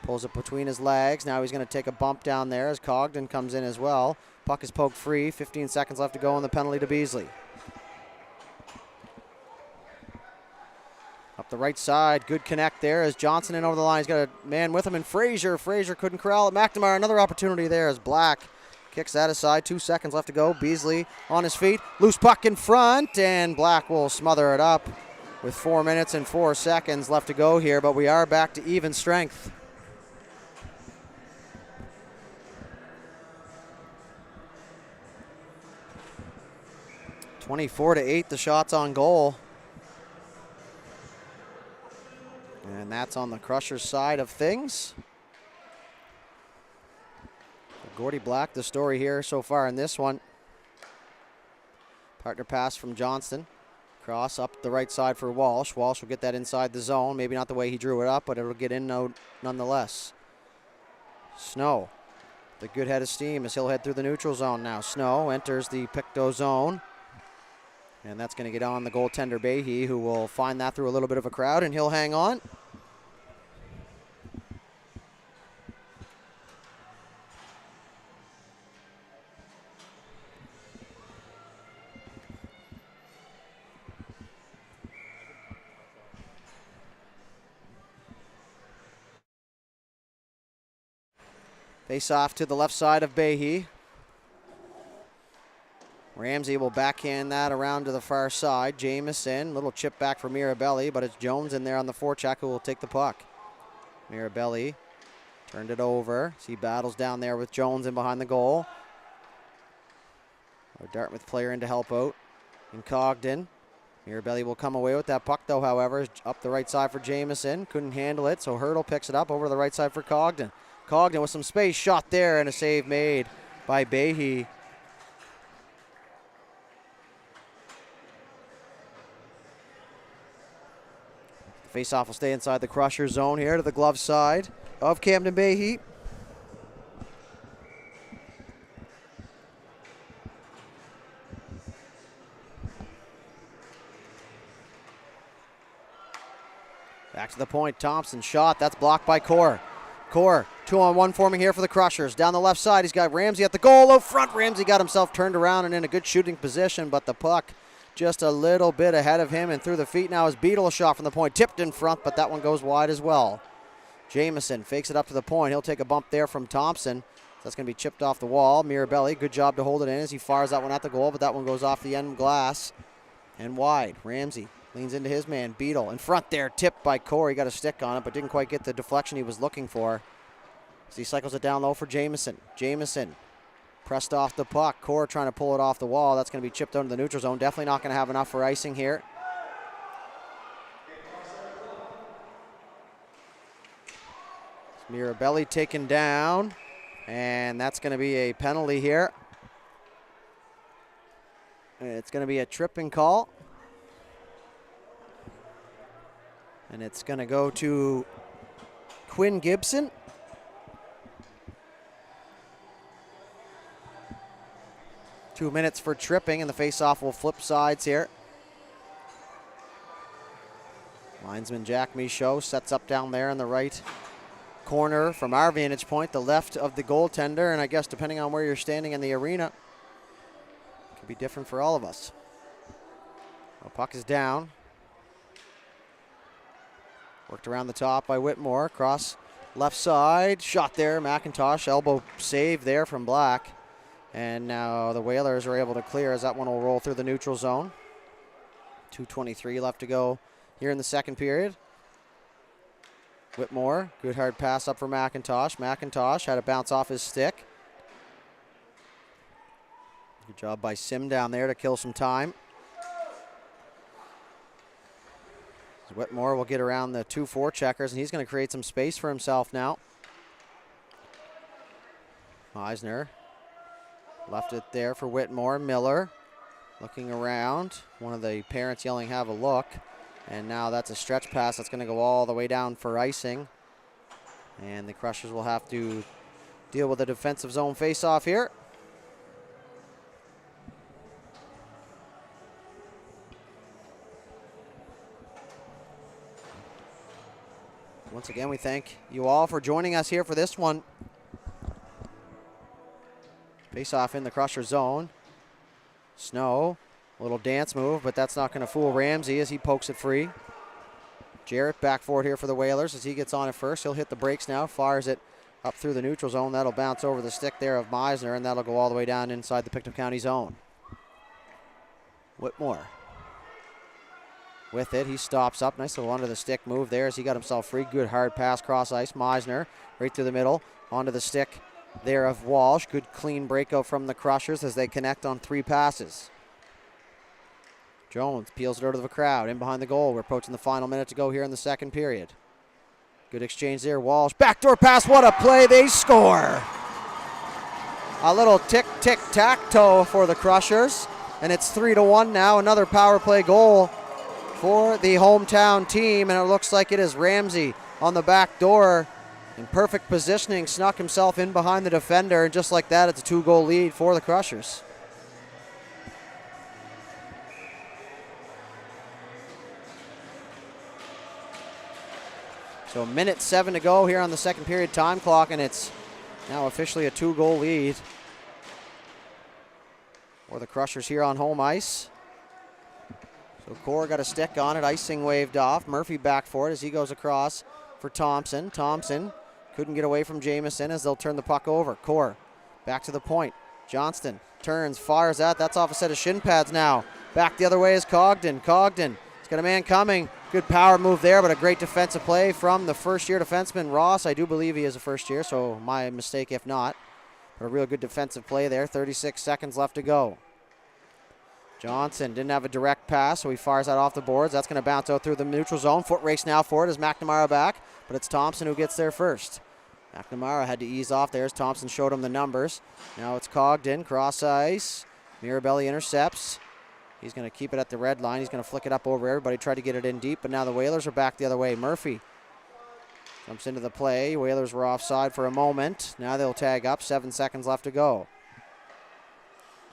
Pulls it between his legs. Now he's going to take a bump down there as Cogden comes in as well. Puck is poked free. 15 seconds left to go on the penalty to Beasley. Up the right side. Good connect there as Johnson in over the line. He's got a man with him, and Fraser. Fraser couldn't corral it. McNamara, another opportunity there as Black kicks that aside. 2 seconds left to go. Beasley on his feet. Loose puck in front, and Black will smother it up with 4 minutes and 4 seconds left to go here, but we are back to even strength. (24-8) the shots on goal. And that's on the Crushers side of things. Gordy Black, the story here so far in this one. Partner pass from Johnston. Cross up the right side for Walsh. Walsh will get that inside the zone. Maybe not the way he drew it up, but it'll get in nonetheless. Snow, the good head of steam as he'll head through the neutral zone now. Snow enters the Pictou zone. And that's going to get on the goaltender Behe, who will find that through a little bit of a crowd, and he'll hang on. Face off to the left side of Behe. Ramsey will backhand that around to the far side. Jamieson, little chip back for Mirabelli, but it's Jones in there on the forecheck who will take the puck. Mirabelli turned it over. He battles down there with Jones in behind the goal. A Dartmouth player in to help out in Cogden. Mirabelli will come away with that puck though, however, up the right side for Jamieson. Couldn't handle it, so Hurdle picks it up over to the right side for Cogden. Cogden with some space, shot there, and a save made by Behe. Face-off will stay inside the Crusher zone here to the glove side of Camden Bay Heat. Back to the point, Thompson shot, that's blocked by Core. Core, 2-on-1 forming here for the Crushers. Down the left side, he's got Ramsey at the goal. Out front, Ramsey got himself turned around and in a good shooting position, but the puck just a little bit ahead of him and through the feet now is Beadle, a shot from the point. Tipped in front, but that one goes wide as well. Jamieson fakes it up to the point. He'll take a bump there from Thompson. That's going to be chipped off the wall. Mirabelli, good job to hold it in as he fires that one at the goal, but that one goes off the end glass and wide. Ramsey leans into his man, Beadle. In front there, tipped by Corey. Got a stick on it, but didn't quite get the deflection he was looking for. As he cycles it down low for Jamieson. Jamieson pressed off the puck. Core trying to pull it off the wall. That's going to be chipped under the neutral zone. Definitely not going to have enough for icing here. Mirabelli taken down, and that's going to be a penalty here. It's going to be a tripping call. And it's going to go to Quinn Gibson. Two minutes for tripping, and the face-off will flip sides here. Linesman Jack Michaud sets up down there in the right corner from our vantage point, the left of the goaltender, and I guess depending on where you're standing in the arena, it could be different for all of us. Well, puck is down. Worked around the top by Whitmore, cross left side, shot there, McIntosh, elbow save there from Black. And now the Whalers are able to clear as that one will roll through the neutral zone. 2:23 left to go here in the second period. Whitmore, good hard pass up for McIntosh. McIntosh had to bounce off his stick. Good job by Sim down there to kill some time. Whitmore will get around the 2-4 checkers, and he's going to create some space for himself now. Meisner left it there for Whitmore. Miller looking around. One of the parents yelling, have a look. And now that's a stretch pass that's going to go all the way down for icing. And the Crushers will have to deal with a defensive zone face-off here. Once again, we thank you all for joining us here for this one. Face-off in the Crusher zone. Snow, a little dance move, but that's not going to fool Ramsey as he pokes it free. Jarrett back forward here for the Whalers as he gets on it first. He'll hit the brakes now, fires it up through the neutral zone. That'll bounce over the stick there of Meisner, and that'll go all the way down inside the Pictou County zone. Whitmore with it, he stops up. Nice little under the stick move there as he got himself free. Good hard pass cross ice. Meisner right through the middle, onto the stick there of Walsh. Good clean breakout from the Crushers as they connect on 3 passes. Jones peels it out of the crowd in behind the goal. We're approaching the final minute to go here in the second period. Good exchange there. Walsh, backdoor pass. What a play. They score. A little tick-tick-tack-toe for the Crushers. And it's 3-1 now. Another power play goal for the hometown team. And it looks like it is Ramsey on the back door. In perfect positioning, snuck himself in behind the defender. And just like that, it's a 2-goal lead for the Crushers. So 1:07 to go here on the second period time clock, and it's now officially a 2-goal lead for the Crushers here on home ice. So Core got a stick on it, icing waved off. Murphy back for it as he goes across for Thompson. Thompson couldn't get away from Jamieson as they'll turn the puck over. Core back to the point. Johnston turns, fires that. That's off a set of shin pads now. Back the other way is Cogden. Cogden, he's got a man coming. Good power move there, but a great defensive play from the first-year defenseman, Ross. I do believe he is a first-year, so my mistake if not. But a real good defensive play there. 36 seconds left to go. Johnson didn't have a direct pass, so he fires that off the boards. That's going to bounce out through the neutral zone. Foot race now for it as McNamara back, but it's Thompson who gets there first. McNamara had to ease off there as Thompson showed him the numbers. Now it's Cogden, cross ice. Mirabelli intercepts. He's going to keep it at the red line. He's going to flick it up over everybody, try to get it in deep, but now the Whalers are back the other way. Murphy jumps into the play. Whalers were offside for a moment. Now they'll tag up. 7 seconds left to go.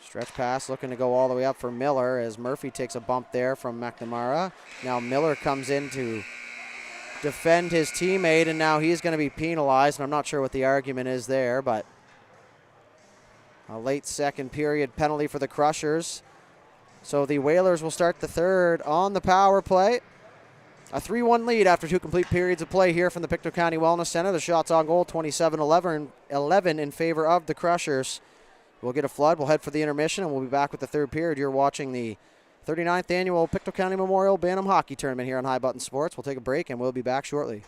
Stretch pass looking to go all the way up for Miller as Murphy takes a bump there from McNamara. Now Miller comes in to defend his teammate, and now he's going to be penalized, and I'm not sure what the argument is there, but a late second period penalty for the Crushers. So the Whalers will start the third on the power play. A 3-1 lead after 2 complete periods of play here from the Pictou County Wellness Center. The shots on goal, 27-11 in favor of the Crushers. We'll get a flood. We'll head for the intermission, and we'll be back with the third period. You're watching the 39th annual Pictou County Memorial Bantam Hockey Tournament here on High Button Sports. We'll take a break, and we'll be back shortly.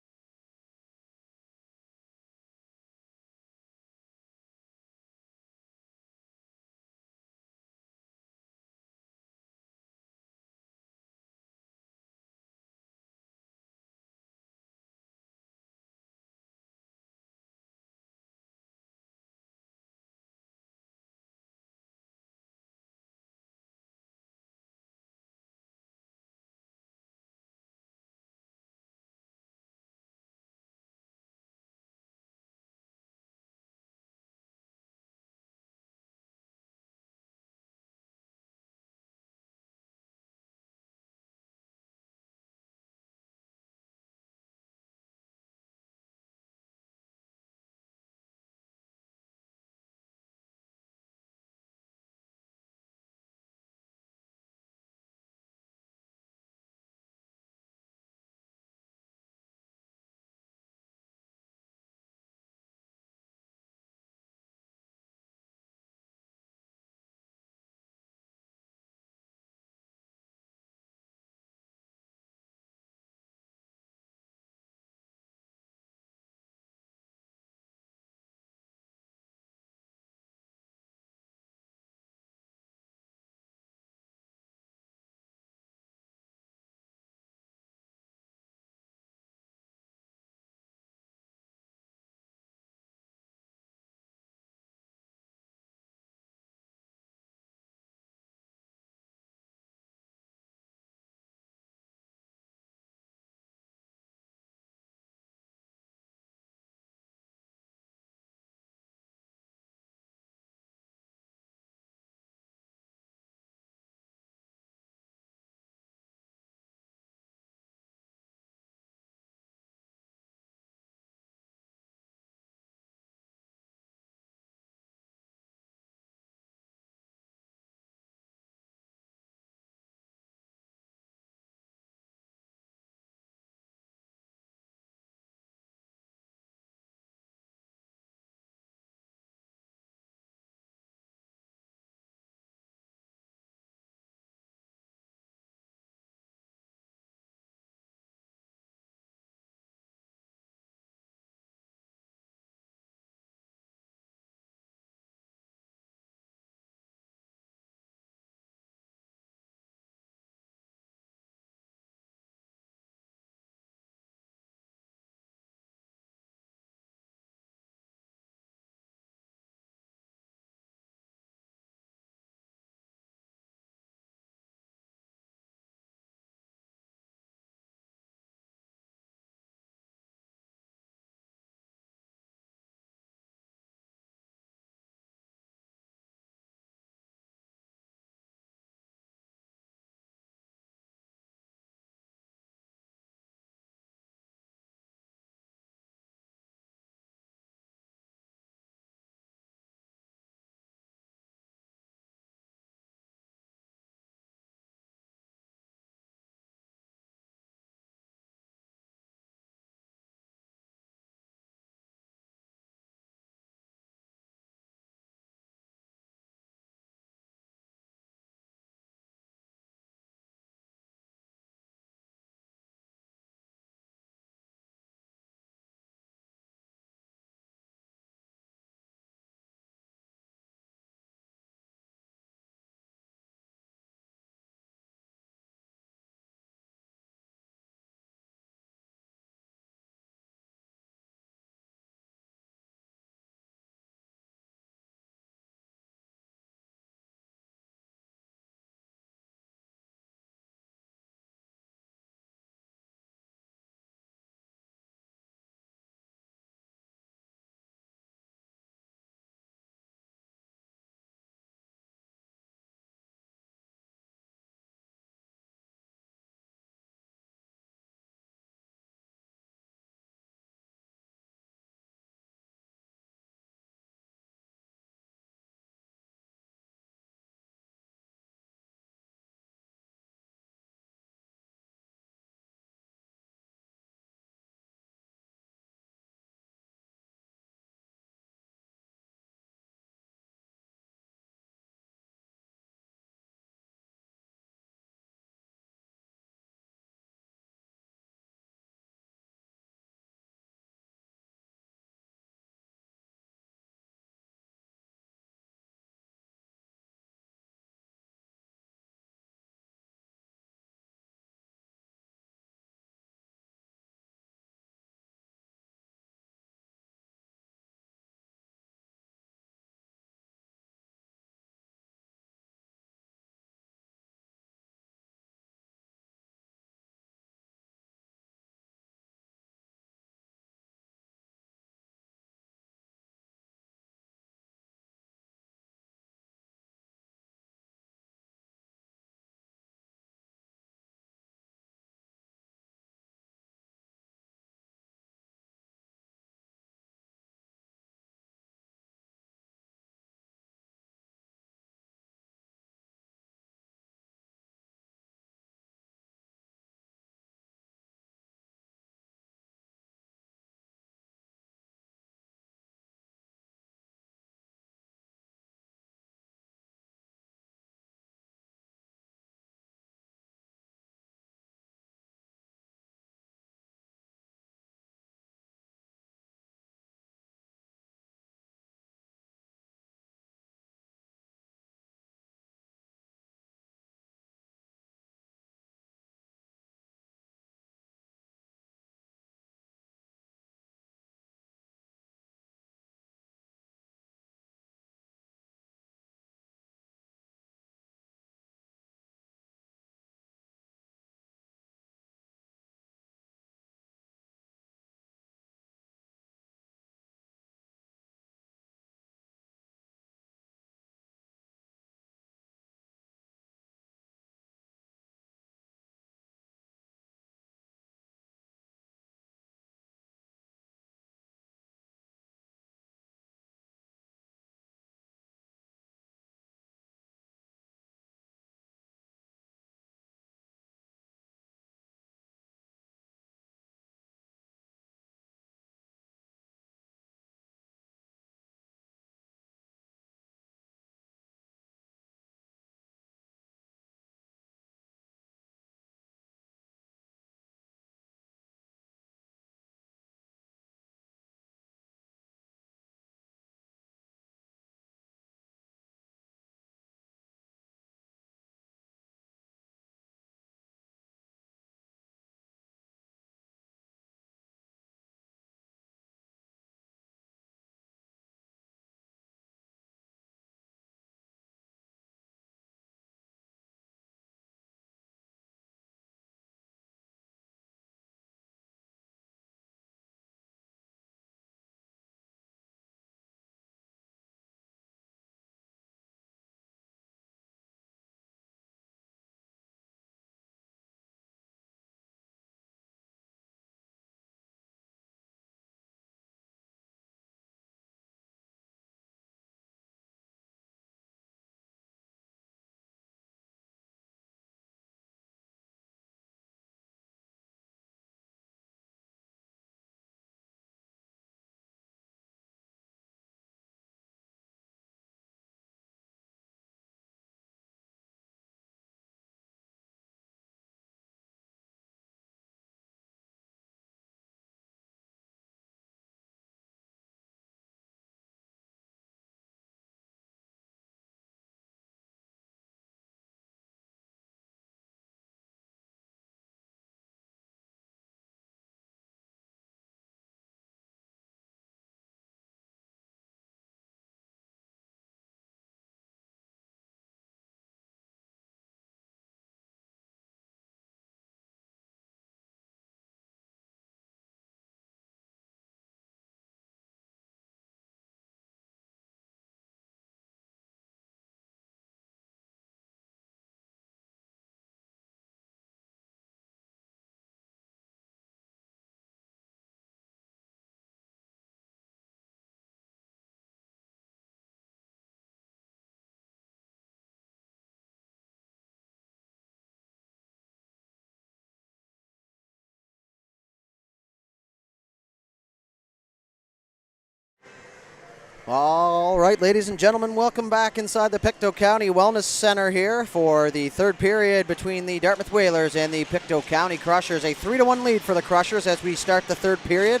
All right, ladies and gentlemen, welcome back inside the Pictou County Wellness Center here for the third period between the Dartmouth Whalers and the Pictou County Crushers. A 3-1 lead for the Crushers as we start the third period,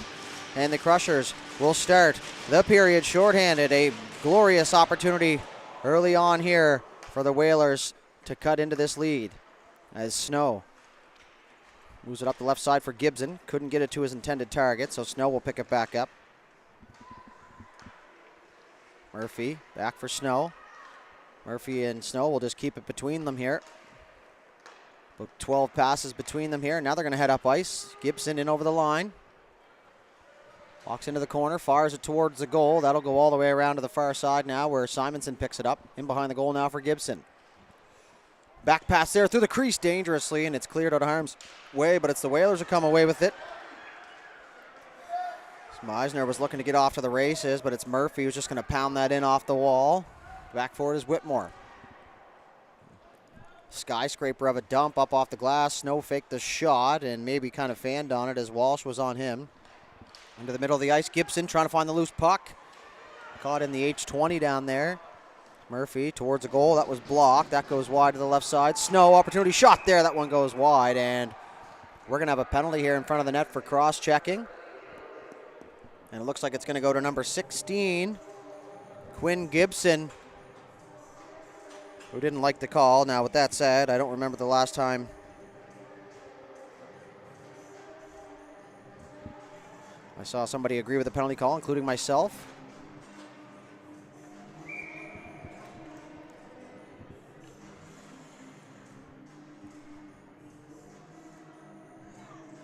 and the Crushers will start the period shorthanded. A glorious opportunity early on here for the Whalers to cut into this lead as Snow moves it up the left side for Gibson. Couldn't get it to his intended target, so Snow will pick it back up. Murphy back for Snow. Murphy and Snow will just keep it between them here. About 12 passes between them here. Now they're going to head up ice. Gibson in over the line. Walks into the corner, fires it towards the goal. That'll go all the way around to the far side now where Simonson picks it up. In behind the goal now for Gibson. Back pass there through the crease dangerously, and it's cleared out of harm's way, but it's the Whalers who come away with it. Meisner was looking to get off to the races, but it's Murphy who's just going to pound that in off the wall. Back for it is Whitmore. Skyscraper of a dump up off the glass. Snow faked the shot and maybe kind of fanned on it as Walsh was on him. Into the middle of the ice, Gibson trying to find the loose puck. Caught in the H20 down there. Murphy towards a goal. That was blocked. That goes wide to the left side. Snow, opportunity shot there. That one goes wide, and we're going to have a penalty here in front of the net for cross-checking. And it looks like it's going to go to number 16, Quinn Gibson, who didn't like the call. Now, with that said, I don't remember the last time I saw somebody agree with the penalty call, including myself.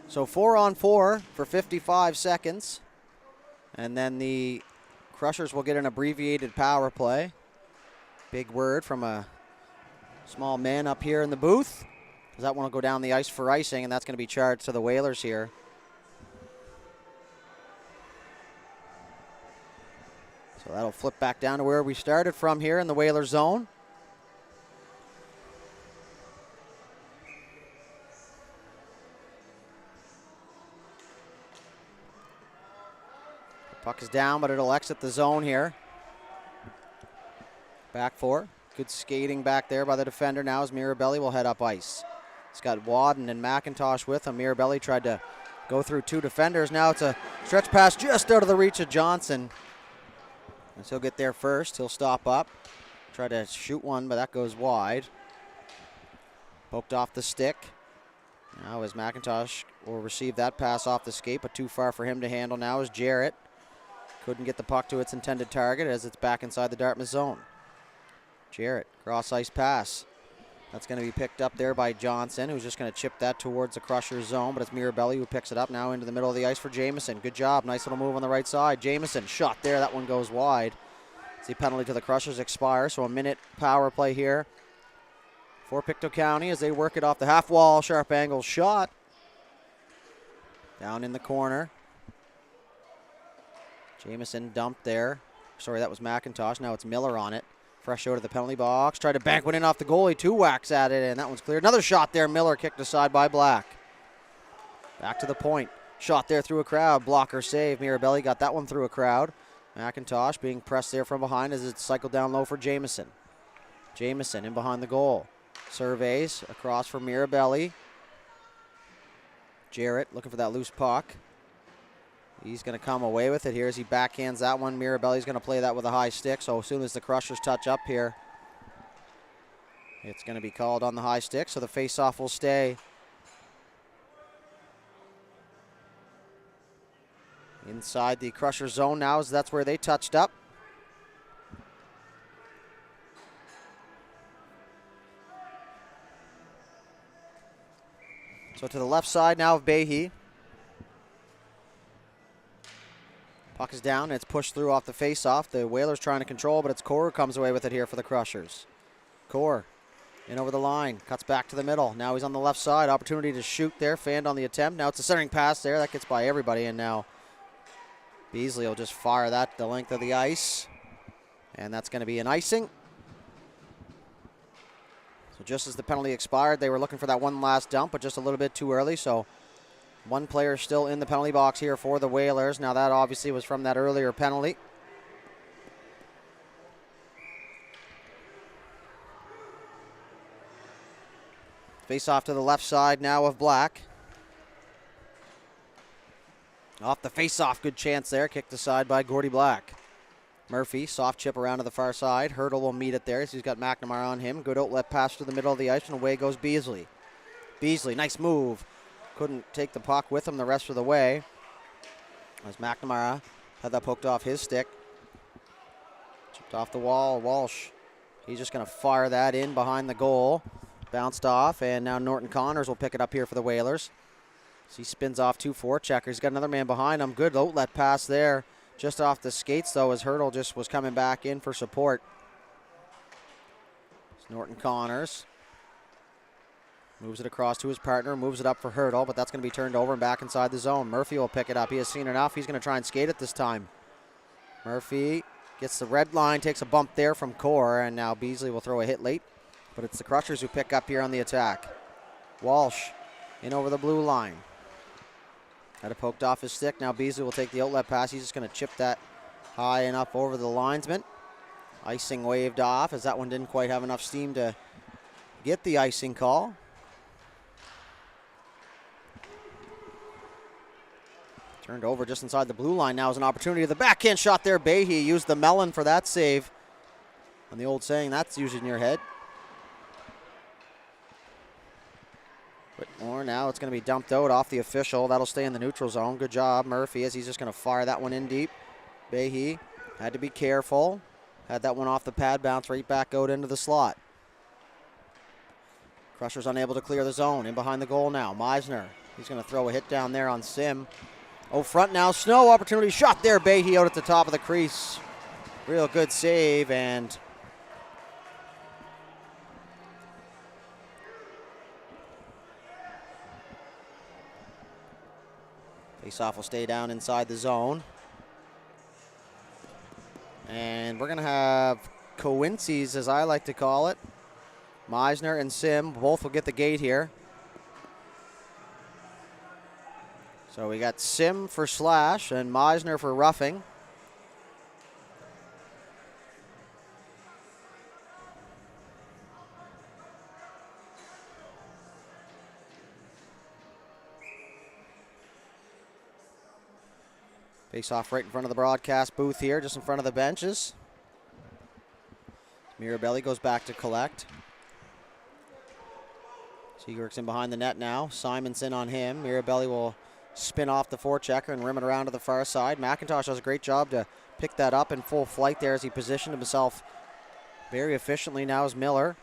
So 4-on-4 for 55 seconds. And then the Crushers will get an abbreviated power play. Big word from a small man up here in the booth. That one will go down the ice for icing, and that's going to be charged to the Whalers here. So that'll flip back down to where we started from here in the Whalers zone. Puck is down, but it'll exit the zone here. Back four. Good skating back there by the defender now as Mirabelli will head up ice. It's got Wadden and McIntosh with him. Mirabelli tried to go through two defenders. Now it's a stretch pass just out of the reach of Johnson. As he'll get there first, he'll stop up. Try to shoot one, but that goes wide. Poked off the stick. Now as McIntosh will receive that pass off the skate, but too far for him to handle now is Jarrett. Couldn't get the puck to its intended target as it's back inside the Dartmouth zone. Jarrett, cross-ice pass. That's going to be picked up there by Johnson, who's just going to chip that towards the Crusher zone, but it's Mirabelli who picks it up now into the middle of the ice for Jamieson. Good job. Nice little move on the right side. Jamieson, shot there. That one goes wide. The penalty to the Crushers expires, so a minute power play here for Pictou County as they work it off the half wall. Sharp angle shot. Down in the corner. Jamieson dumped there. Sorry, that was McIntosh. Now it's Miller on it. Fresh out of the penalty box. Tried to bank one in off the goalie. Two whacks at it, and that one's cleared. Another shot there. Miller kicked aside by Black. Back to the point. Shot there through a crowd. Blocker save. Mirabelli got that one through a crowd. McIntosh being pressed there from behind as it cycled down low for Jamieson. Jamieson in behind the goal. Surveys across for Mirabelli. Jarrett looking for that loose puck. He's going to come away with it here as he backhands that one. Mirabelli's going to play that with a high stick, so as soon as the Crushers touch up here, it's going to be called on the high stick, so the face-off will stay inside the Crusher zone now, as that's where they touched up. So to the left side now of Behe. Puck is down, and it's pushed through off the face-off. The Whalers trying to control, but it's Core who comes away with it here for the Crushers. Core in over the line, cuts back to the middle. Now he's on the left side. Opportunity to shoot there, fanned on the attempt. Now it's a centering pass there. That gets by everybody, and now Beasley will just fire that the length of the ice. And that's going to be an icing. So just as the penalty expired, they were looking for that one last dump, but just a little bit too early, so one player still in the penalty box here for the Whalers. Now that obviously was from that earlier penalty. Face off to the left side now of Black. Off the face-off, good chance there. Kicked aside by Gordy Black. Murphy, soft chip around to the far side. Hurdle will meet it there. So he's got McNamara on him. Good outlet pass to the middle of the ice, and away goes Beasley. Beasley, nice move. Couldn't take the puck with him the rest of the way. As McNamara had that poked off his stick. Chipped off the wall. Walsh, he's just going to fire that in behind the goal. Bounced off, and now Norton Connors will pick it up here for the Whalers. So he spins off 2-4 checker. He's got another man behind him. Good outlet pass there. Just off the skates, though, as Hurdle just was coming back in for support. It's Norton Connors. Moves it across to his partner. Moves it up for Hurdle, but that's going to be turned over and back inside the zone. Murphy will pick it up. He has seen enough. He's going to try and skate it this time. Murphy gets the red line, takes a bump there from Core, and now Beasley will throw a hit late. But it's the Crushers who pick up here on the attack. Walsh in over the blue line. Had it poked off his stick. Now Beasley will take the outlet pass. He's just going to chip that high and up over the linesman. Icing waved off as that one didn't quite have enough steam to get the icing call. Turned over just inside the blue line. Now is an opportunity. The backhand shot there. Behe used the melon for that save. And the old saying, that's usually in your head. Or now it's going to be dumped out off the official. That'll stay in the neutral zone. Good job, Murphy, as he's just going to fire that one in deep. Behe had to be careful. Had that one off the pad, bounce right back out into the slot. Crushers unable to clear the zone. In behind the goal now. Meisner, he's going to throw a hit down there on Sim. Oh, front now. Snow opportunity. Shot there. Behe out at the top of the crease. Real good save, and faceoff will stay down inside the zone. And we're going to have coincies, as I like to call it. Meisner and Sim both will get the gate here. So we got Sim for slash and Meisner for roughing. Face off right in front of the broadcast booth here, just in front of the benches. Mirabelli goes back to collect. Seagrick's in behind the net now. Simonson on him. Mirabelli will spin off the forechecker and rim it around to the far side. McIntosh does a great job to pick that up in full flight there as he positioned himself very efficiently now as Miller.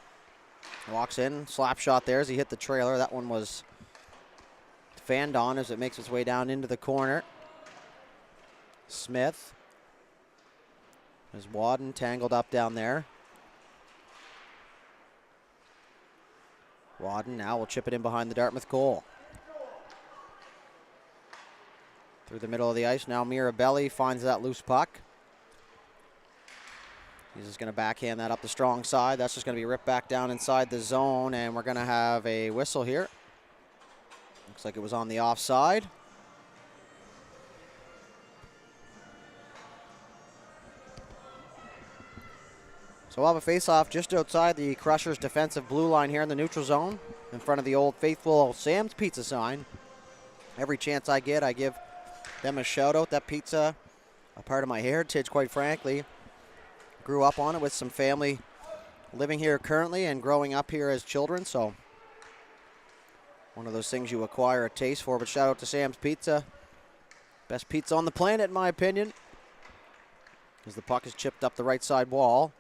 Walks in, slap shot there as he hit the trailer. That one was fanned on as it makes its way down into the corner. Smith. There's Wadden tangled up down there. Wadden now will chip it in behind the Dartmouth goal. Through the middle of the ice. Now Mirabelli finds that loose puck. He's just going to backhand that up the strong side. That's just going to be ripped back down inside the zone, and we're going to have a whistle here. Looks like it was on the offside. So we'll have a face-off just outside the Crushers' defensive blue line here in the neutral zone, in front of the old faithful Sam's Pizza sign. Every chance I get, I give them a shout-out. That pizza, a part of my heritage, quite frankly. Grew up on it with some family living here currently and growing up here as children, so one of those things you acquire a taste for. But shout-out to Sam's Pizza. Best pizza on the planet, in my opinion, as the puck is chipped up the right side wall.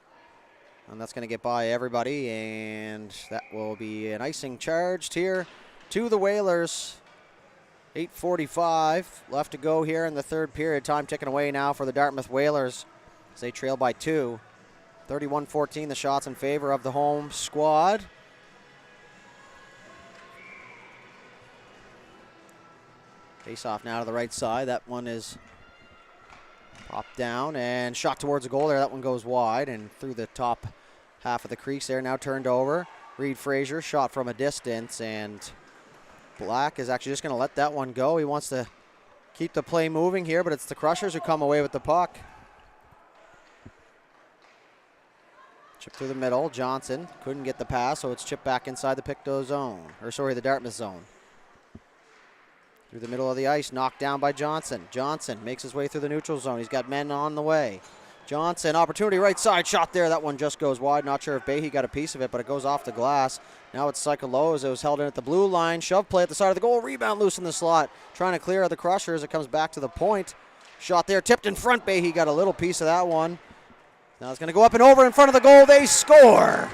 And that's going to get by everybody, and that will be an icing charged here to the Whalers. 8:45 left to go here in the third period. Time ticking away now for the Dartmouth Whalers as they trail by 2. 31-14, the shots in favor of the home squad. Face off now to the right side. That one is popped down and shot towards the goal there. That one goes wide and through the top half of the crease there. Now turned over. Reed Fraser shot from a distance, and Black is actually just going to let that one go. He wants to keep the play moving here, but it's the Crushers who come away with the puck. Chip through the middle. Johnson couldn't get the pass, so it's chipped back inside the Pictou zone. The Dartmouth zone. Through the middle of the ice, knocked down by Johnson. Johnson makes his way through the neutral zone. He's got men on the way. Johnson, opportunity, right side shot there. That one just goes wide. Not sure if Behe got a piece of it, but it goes off the glass. Now it's Cyclo as it was held in at the blue line. Shove play at the side of the goal. Rebound loose in the slot. Trying to clear the Crushers. It comes back to the point. Shot there, tipped in front. Behe got a little piece of that one. Now it's going to go up and over in front of the goal. They score.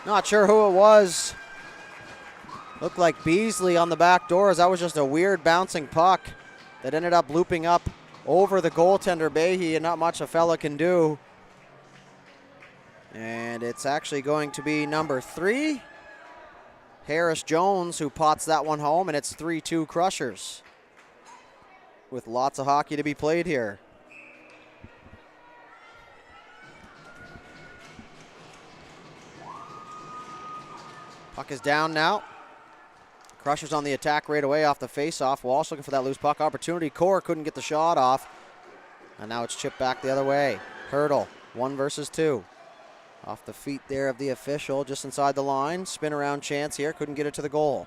Not sure who it was. Looked like Beasley on the back doors. That was just a weird bouncing puck that ended up looping up over the goaltender, Behe, and not much a fella can do. And it's actually going to be number 3, Harris Jones, who pots that one home, and it's 3-2 Crushers, with lots of hockey to be played here. Puck is down now. Crushers on the attack right away off the face-off. Walsh looking for that loose puck opportunity. Core couldn't get the shot off. And now it's chipped back the other way. Hurdle, 1 versus 2. Off the feet there of the official, just inside the line. Spin around chance here, couldn't get it to the goal.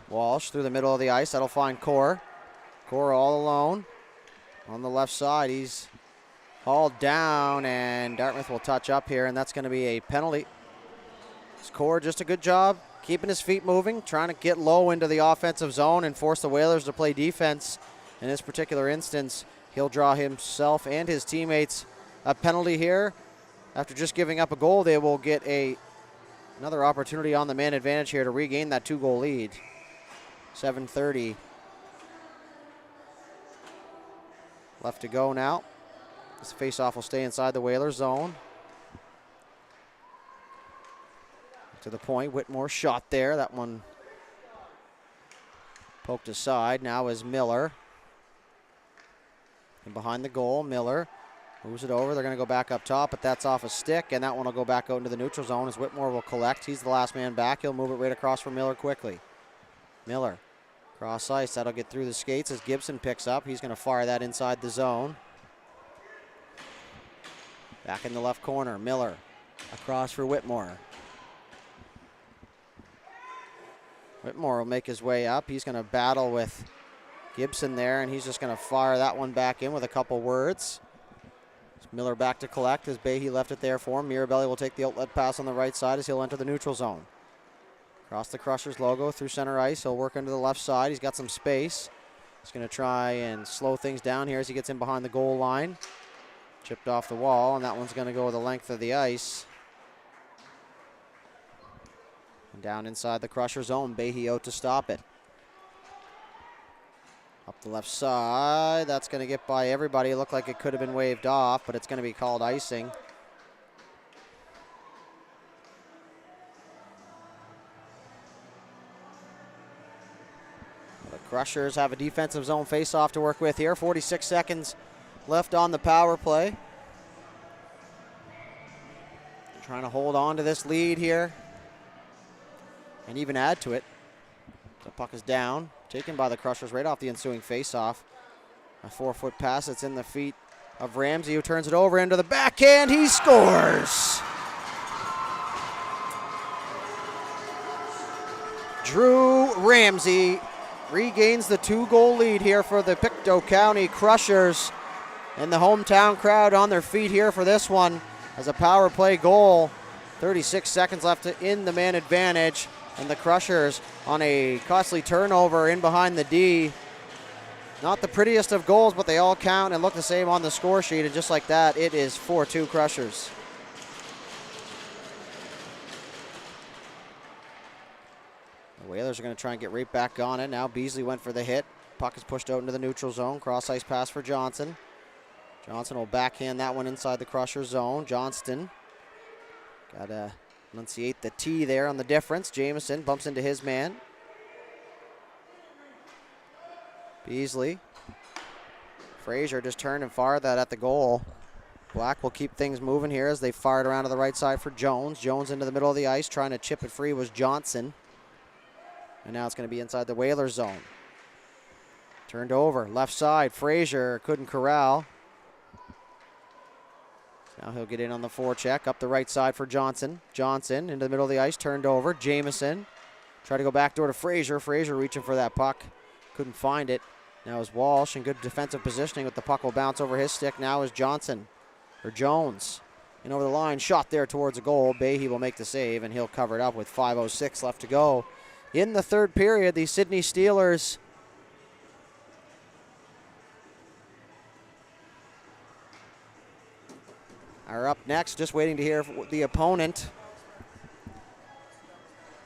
Walsh through the middle of the ice, that'll find Core. Core all alone on the left side. He's hauled down, and Dartmouth will touch up here, and that's going to be a penalty. Core just a good job keeping his feet moving, trying to get low into the offensive zone and force the Whalers to play defense. In this particular instance, he'll draw himself and his teammates a penalty here. After just giving up a goal, they will get another opportunity on the man advantage here to regain that 2-goal lead. 7:30 left to go now. This faceoff will stay inside the Whalers zone. To the point, Whitmore shot there. That one poked aside. Now is Miller. And behind the goal, Miller moves it over. They're going to go back up top, but that's off a stick, and that one will go back out into the neutral zone as Whitmore will collect. He's the last man back. He'll move it right across from Miller quickly. Miller, cross ice. That'll get through the skates as Gibson picks up. He's going to fire that inside the zone. Back in the left corner, Miller across for Whitmore. Whitmore will make his way up. He's going to battle with Gibson there, and he's just going to fire that one back in with a couple words. Miller back to collect as Behe left it there for him. Mirabelli will take the outlet pass on the right side as he'll enter the neutral zone. Across the Crushers logo through center ice. He'll work into the left side. He's got some space. He's going to try and slow things down here as he gets in behind the goal line. Chipped off the wall, and that one's going to go the length of the ice. And down inside the Crusher zone, Behe out to stop it. Up the left side, that's going to get by everybody. It looked like it could have been waved off, but it's going to be called icing. The Crushers have a defensive zone face-off to work with here. 46 seconds left on the power play. They're trying to hold on to this lead here and even add to it. The puck is down, taken by the Crushers right off the ensuing face-off. A 4-foot pass that's in the feet of Ramsey, who turns it over into the backhand. He scores! Drew Ramsey regains the 2-goal lead here for the Pictou County Crushers. And the hometown crowd on their feet here for this one as a power play goal. 36 seconds left in the man advantage. And the Crushers on a costly turnover in behind the D. Not the prettiest of goals, but they all count and look the same on the score sheet. And just like that, it is 4-2 Crushers. The Whalers are going to try and get right back on it. Now Beasley went for the hit. Puck is pushed out into the neutral zone. Cross ice pass for Johnson. Johnson will backhand that one inside the Crusher zone. Johnston got to enunciate the T there on the difference. Jamieson bumps into his man. Beasley. Frazier just turned and fired that at the goal. Black will keep things moving here as they fire it around to the right side for Jones. Jones into the middle of the ice, trying to chip it free was Johnson. And now it's going to be inside the Whalers zone. Turned over, left side, Frazier couldn't corral. Now he'll get in on the forecheck, up the right side for Johnson. Johnson into the middle of the ice, turned over. Jamieson tried to go backdoor to Frazier. Frazier reaching for that puck, couldn't find it. Now is Walsh in good defensive positioning, with the puck will bounce over his stick. Now is Johnson, or Jones, and over the line, shot there towards a goal. Behe will make the save, and he'll cover it up with 5:06 left to go. In the third period, the Sydney Steelers are up next, just waiting to hear the opponent.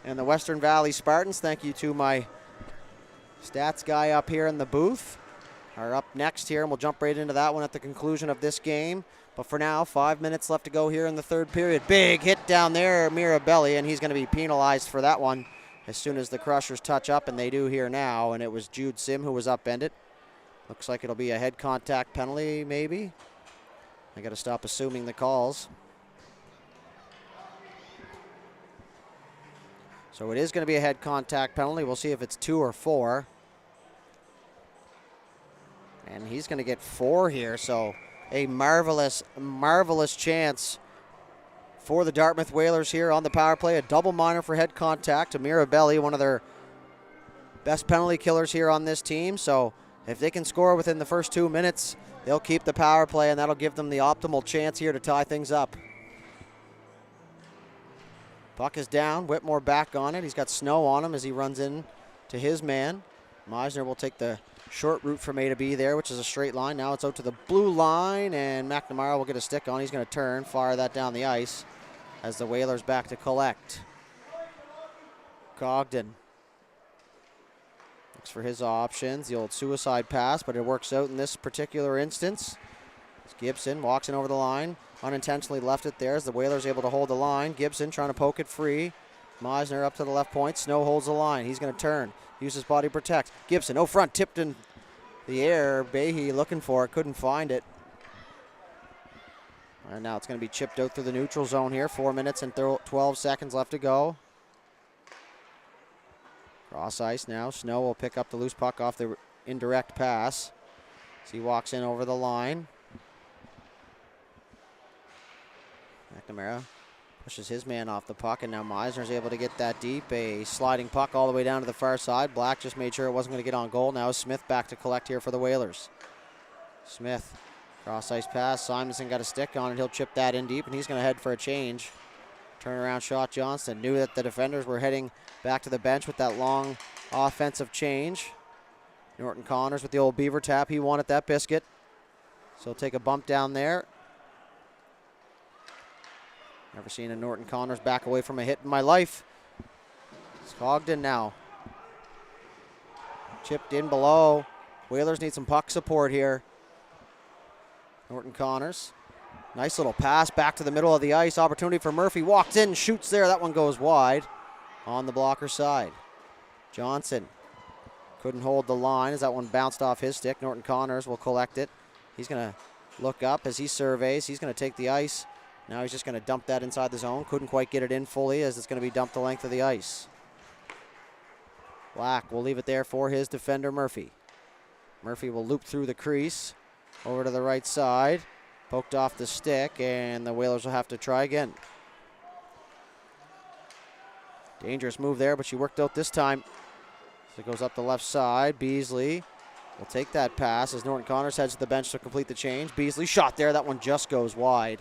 And the Western Valley Spartans, thank you to my stats guy up here in the booth, are up next here, and we'll jump right into that one at the conclusion of this game. But for now, 5 minutes left to go here in the third period. Big hit down there, Mirabelli, and he's going to be penalized for that one as soon as the Crushers touch up, and they do here now, and it was Jude Sim who was upended. Looks like it'll be a head contact penalty, maybe. I got to stop assuming the calls. So it is going to be a head contact penalty. We'll see if it's 2 or 4. And he's going to get 4 here, so a marvelous, marvelous chance for the Dartmouth Whalers here on the power play. A double minor for head contact to Mirabelli, one of their best penalty killers here on this team. So if they can score within the first 2 minutes, they'll keep the power play, and that'll give them the optimal chance here to tie things up. Puck is down. Whitmore back on it. He's got Snow on him as he runs in to his man. Meisner will take the short route from A to B there, which is a straight line. Now it's out to the blue line, and McNamara will get a stick on. He's going to turn, fire that down the ice as the Whalers back to collect. Cogden looks for his options. The old suicide pass, but it works out in this particular instance. Gibson walks in over the line. Unintentionally left it there as the Whalers able to hold the line. Gibson trying to poke it free. Meisner up to the left point. Snow holds the line. He's going to turn. Use his body protect. Gibson, front, tipped in the air. Behe looking for it. Couldn't find it. And now it's going to be chipped out through the neutral zone here. 4 minutes and 12 seconds left to go. Cross ice now. Snow will pick up the loose puck off the indirect pass. As he walks in over the line. McNamara pushes his man off the puck, and now Meisner's able to get that deep. A sliding puck all the way down to the far side. Black just made sure it wasn't going to get on goal. Now Smith back to collect here for the Whalers. Smith, cross ice pass. Simonson got a stick on it. He'll chip that in deep, and he's going to head for a change. Turnaround shot, Johnston. Knew that the defenders were heading back to the bench with that long offensive change. Norton Connors with the old beaver tap. He wanted that biscuit. So he'll take a bump down there. Never seen a Norton Connors back away from a hit in my life. It's Cogden now. Chipped in below. Whalers need some puck support here. Norton Connors. Nice little pass back to the middle of the ice. Opportunity for Murphy. Walks in, shoots there. That one goes wide on the blocker side. Johnson couldn't hold the line as that one bounced off his stick. Norton Connors will collect it. He's going to look up as he surveys. He's going to take the ice. Now he's just going to dump that inside the zone. Couldn't quite get it in fully as it's going to be dumped the length of the ice. Black will leave it there for his defender, Murphy. Murphy will loop through the crease over to the right side. Poked off the stick, and the Whalers will have to try again. Dangerous move there, but she worked out this time. So it goes up the left side. Beasley will take that pass as Norton Connors heads to the bench to complete the change. Beasley shot there. That one just goes wide.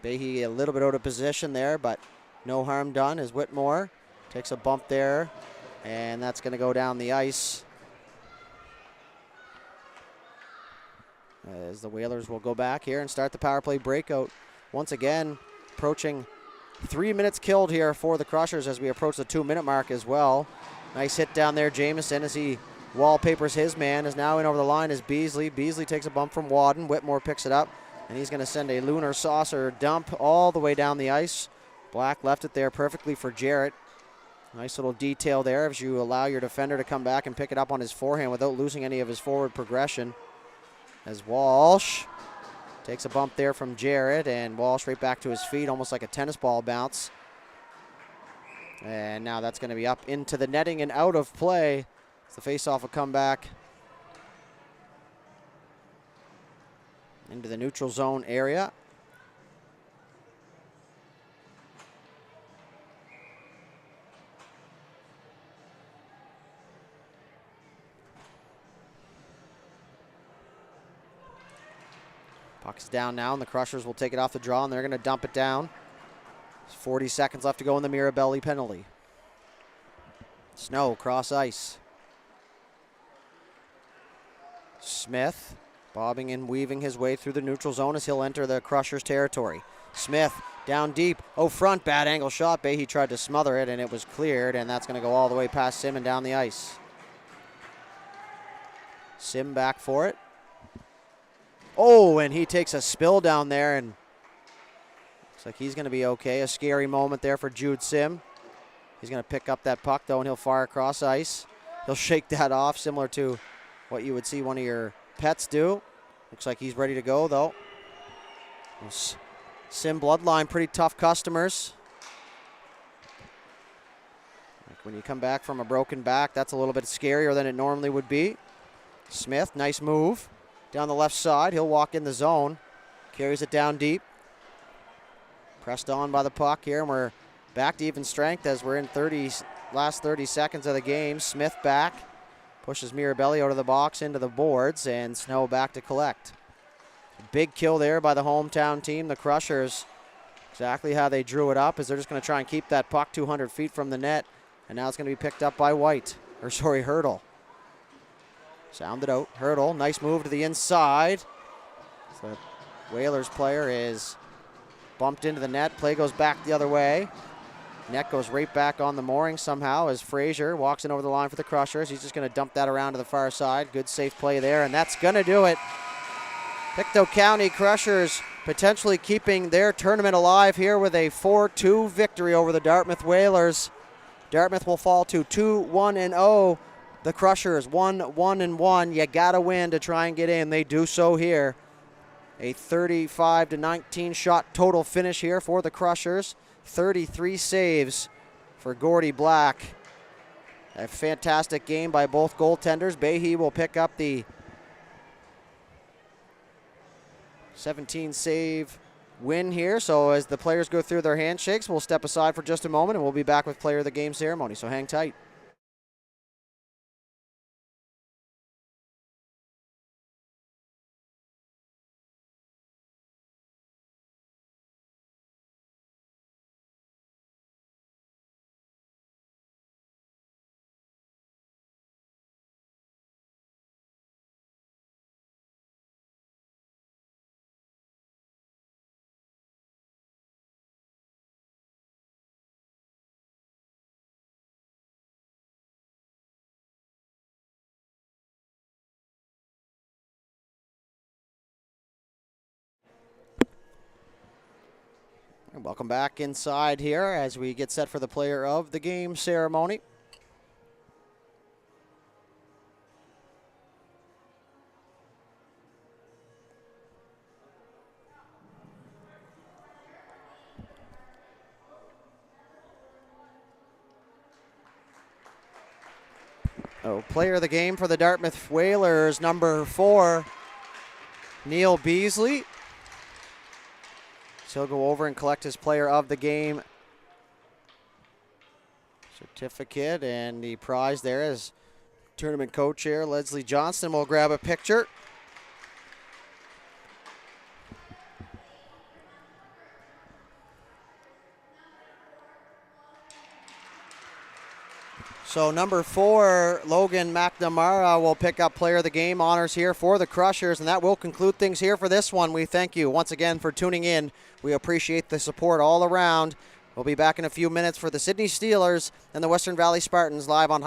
Behe a little bit out of position there, but no harm done as Whitmore takes a bump there, and that's going to go down the ice. As the Whalers will go back here and start the power play breakout. Once again, approaching 3 minutes killed here for the Crushers as we approach the 2-minute mark as well. Nice hit down there, Jamieson, as he wallpapers his man. Is now in over the line is Beasley. Beasley takes a bump from Wadden. Whitmore picks it up. And he's going to send a lunar saucer dump all the way down the ice. Black left it there perfectly for Jarrett. Nice little detail there as you allow your defender to come back and pick it up on his forehand without losing any of his forward progression. As Walsh takes a bump there from Jarrett, and Walsh right back to his feet, almost like a tennis ball bounce. And now that's going to be up into the netting and out of play. As the faceoff will come back into the neutral zone area. Puck's down now, and the Crushers will take it off the draw, and they're going to dump it down. There's 40 seconds left to go in the Mirabelli penalty. Snow, cross ice. Smith bobbing and weaving his way through the neutral zone as he'll enter the Crushers' territory. Smith down deep. Oh, front, bad angle shot. Behe tried to smother it, and it was cleared, and that's going to go all the way past Sim and down the ice. Sim back for it. Oh, and he takes a spill down there, and looks like he's going to be okay. A scary moment there for Jude Sim. He's going to pick up that puck, though, and he'll fire across ice. He'll shake that off, similar to what you would see one of your pets do. Looks like he's ready to go, though. Sim bloodline, pretty tough customers. Like when you come back from a broken back, that's a little bit scarier than it normally would be. Smith, nice move. Down the left side, he'll walk in the zone. Carries it down deep. Pressed on by the puck here, and we're back to even strength as we're in last 30 seconds of the game. Smith back. Pushes Mirabelli out of the box into the boards, and Snow back to collect. Big kill there by the hometown team, the Crushers. Exactly how they drew it up is they're just going to try and keep that puck 200 feet from the net, and now it's going to be picked up by Hurdle. Sounded out. Hurdle, nice move to the inside. So the Whalers player is bumped into the net. Play goes back the other way. Net goes right back on the mooring somehow as Frazier walks in over the line for the Crushers. He's just going to dump that around to the far side. Good safe play there, and that's going to do it. Pictou County Crushers potentially keeping their tournament alive here with a 4-2 victory over the Dartmouth Whalers. Dartmouth will fall to 2-1-0. The Crushers 1-1-1. You got to win to try and get in. They do so here. A 35-19 shot total finish here for the Crushers. 33 saves for Gordy Black. A fantastic game by both goaltenders. Behe will pick up the 17 save win here. So as the players go through their handshakes, we'll step aside for just a moment and we'll be back with player of the game ceremony. So hang tight. And welcome back inside here as we get set for the player of the game ceremony. Oh, player of the game for the Dartmouth Whalers, number 4, Neil Beasley. So he'll go over and collect his player of the game certificate, and the prize there is tournament co-chair Leslie Johnston will grab a picture. So number 4, Logan McNamara will pick up player of the game honors here for the Crushers, and that will conclude things here for this one. We thank you once again for tuning in. We appreciate the support all around. We'll be back in a few minutes for the Sydney Steelers and the Western Valley Spartans live on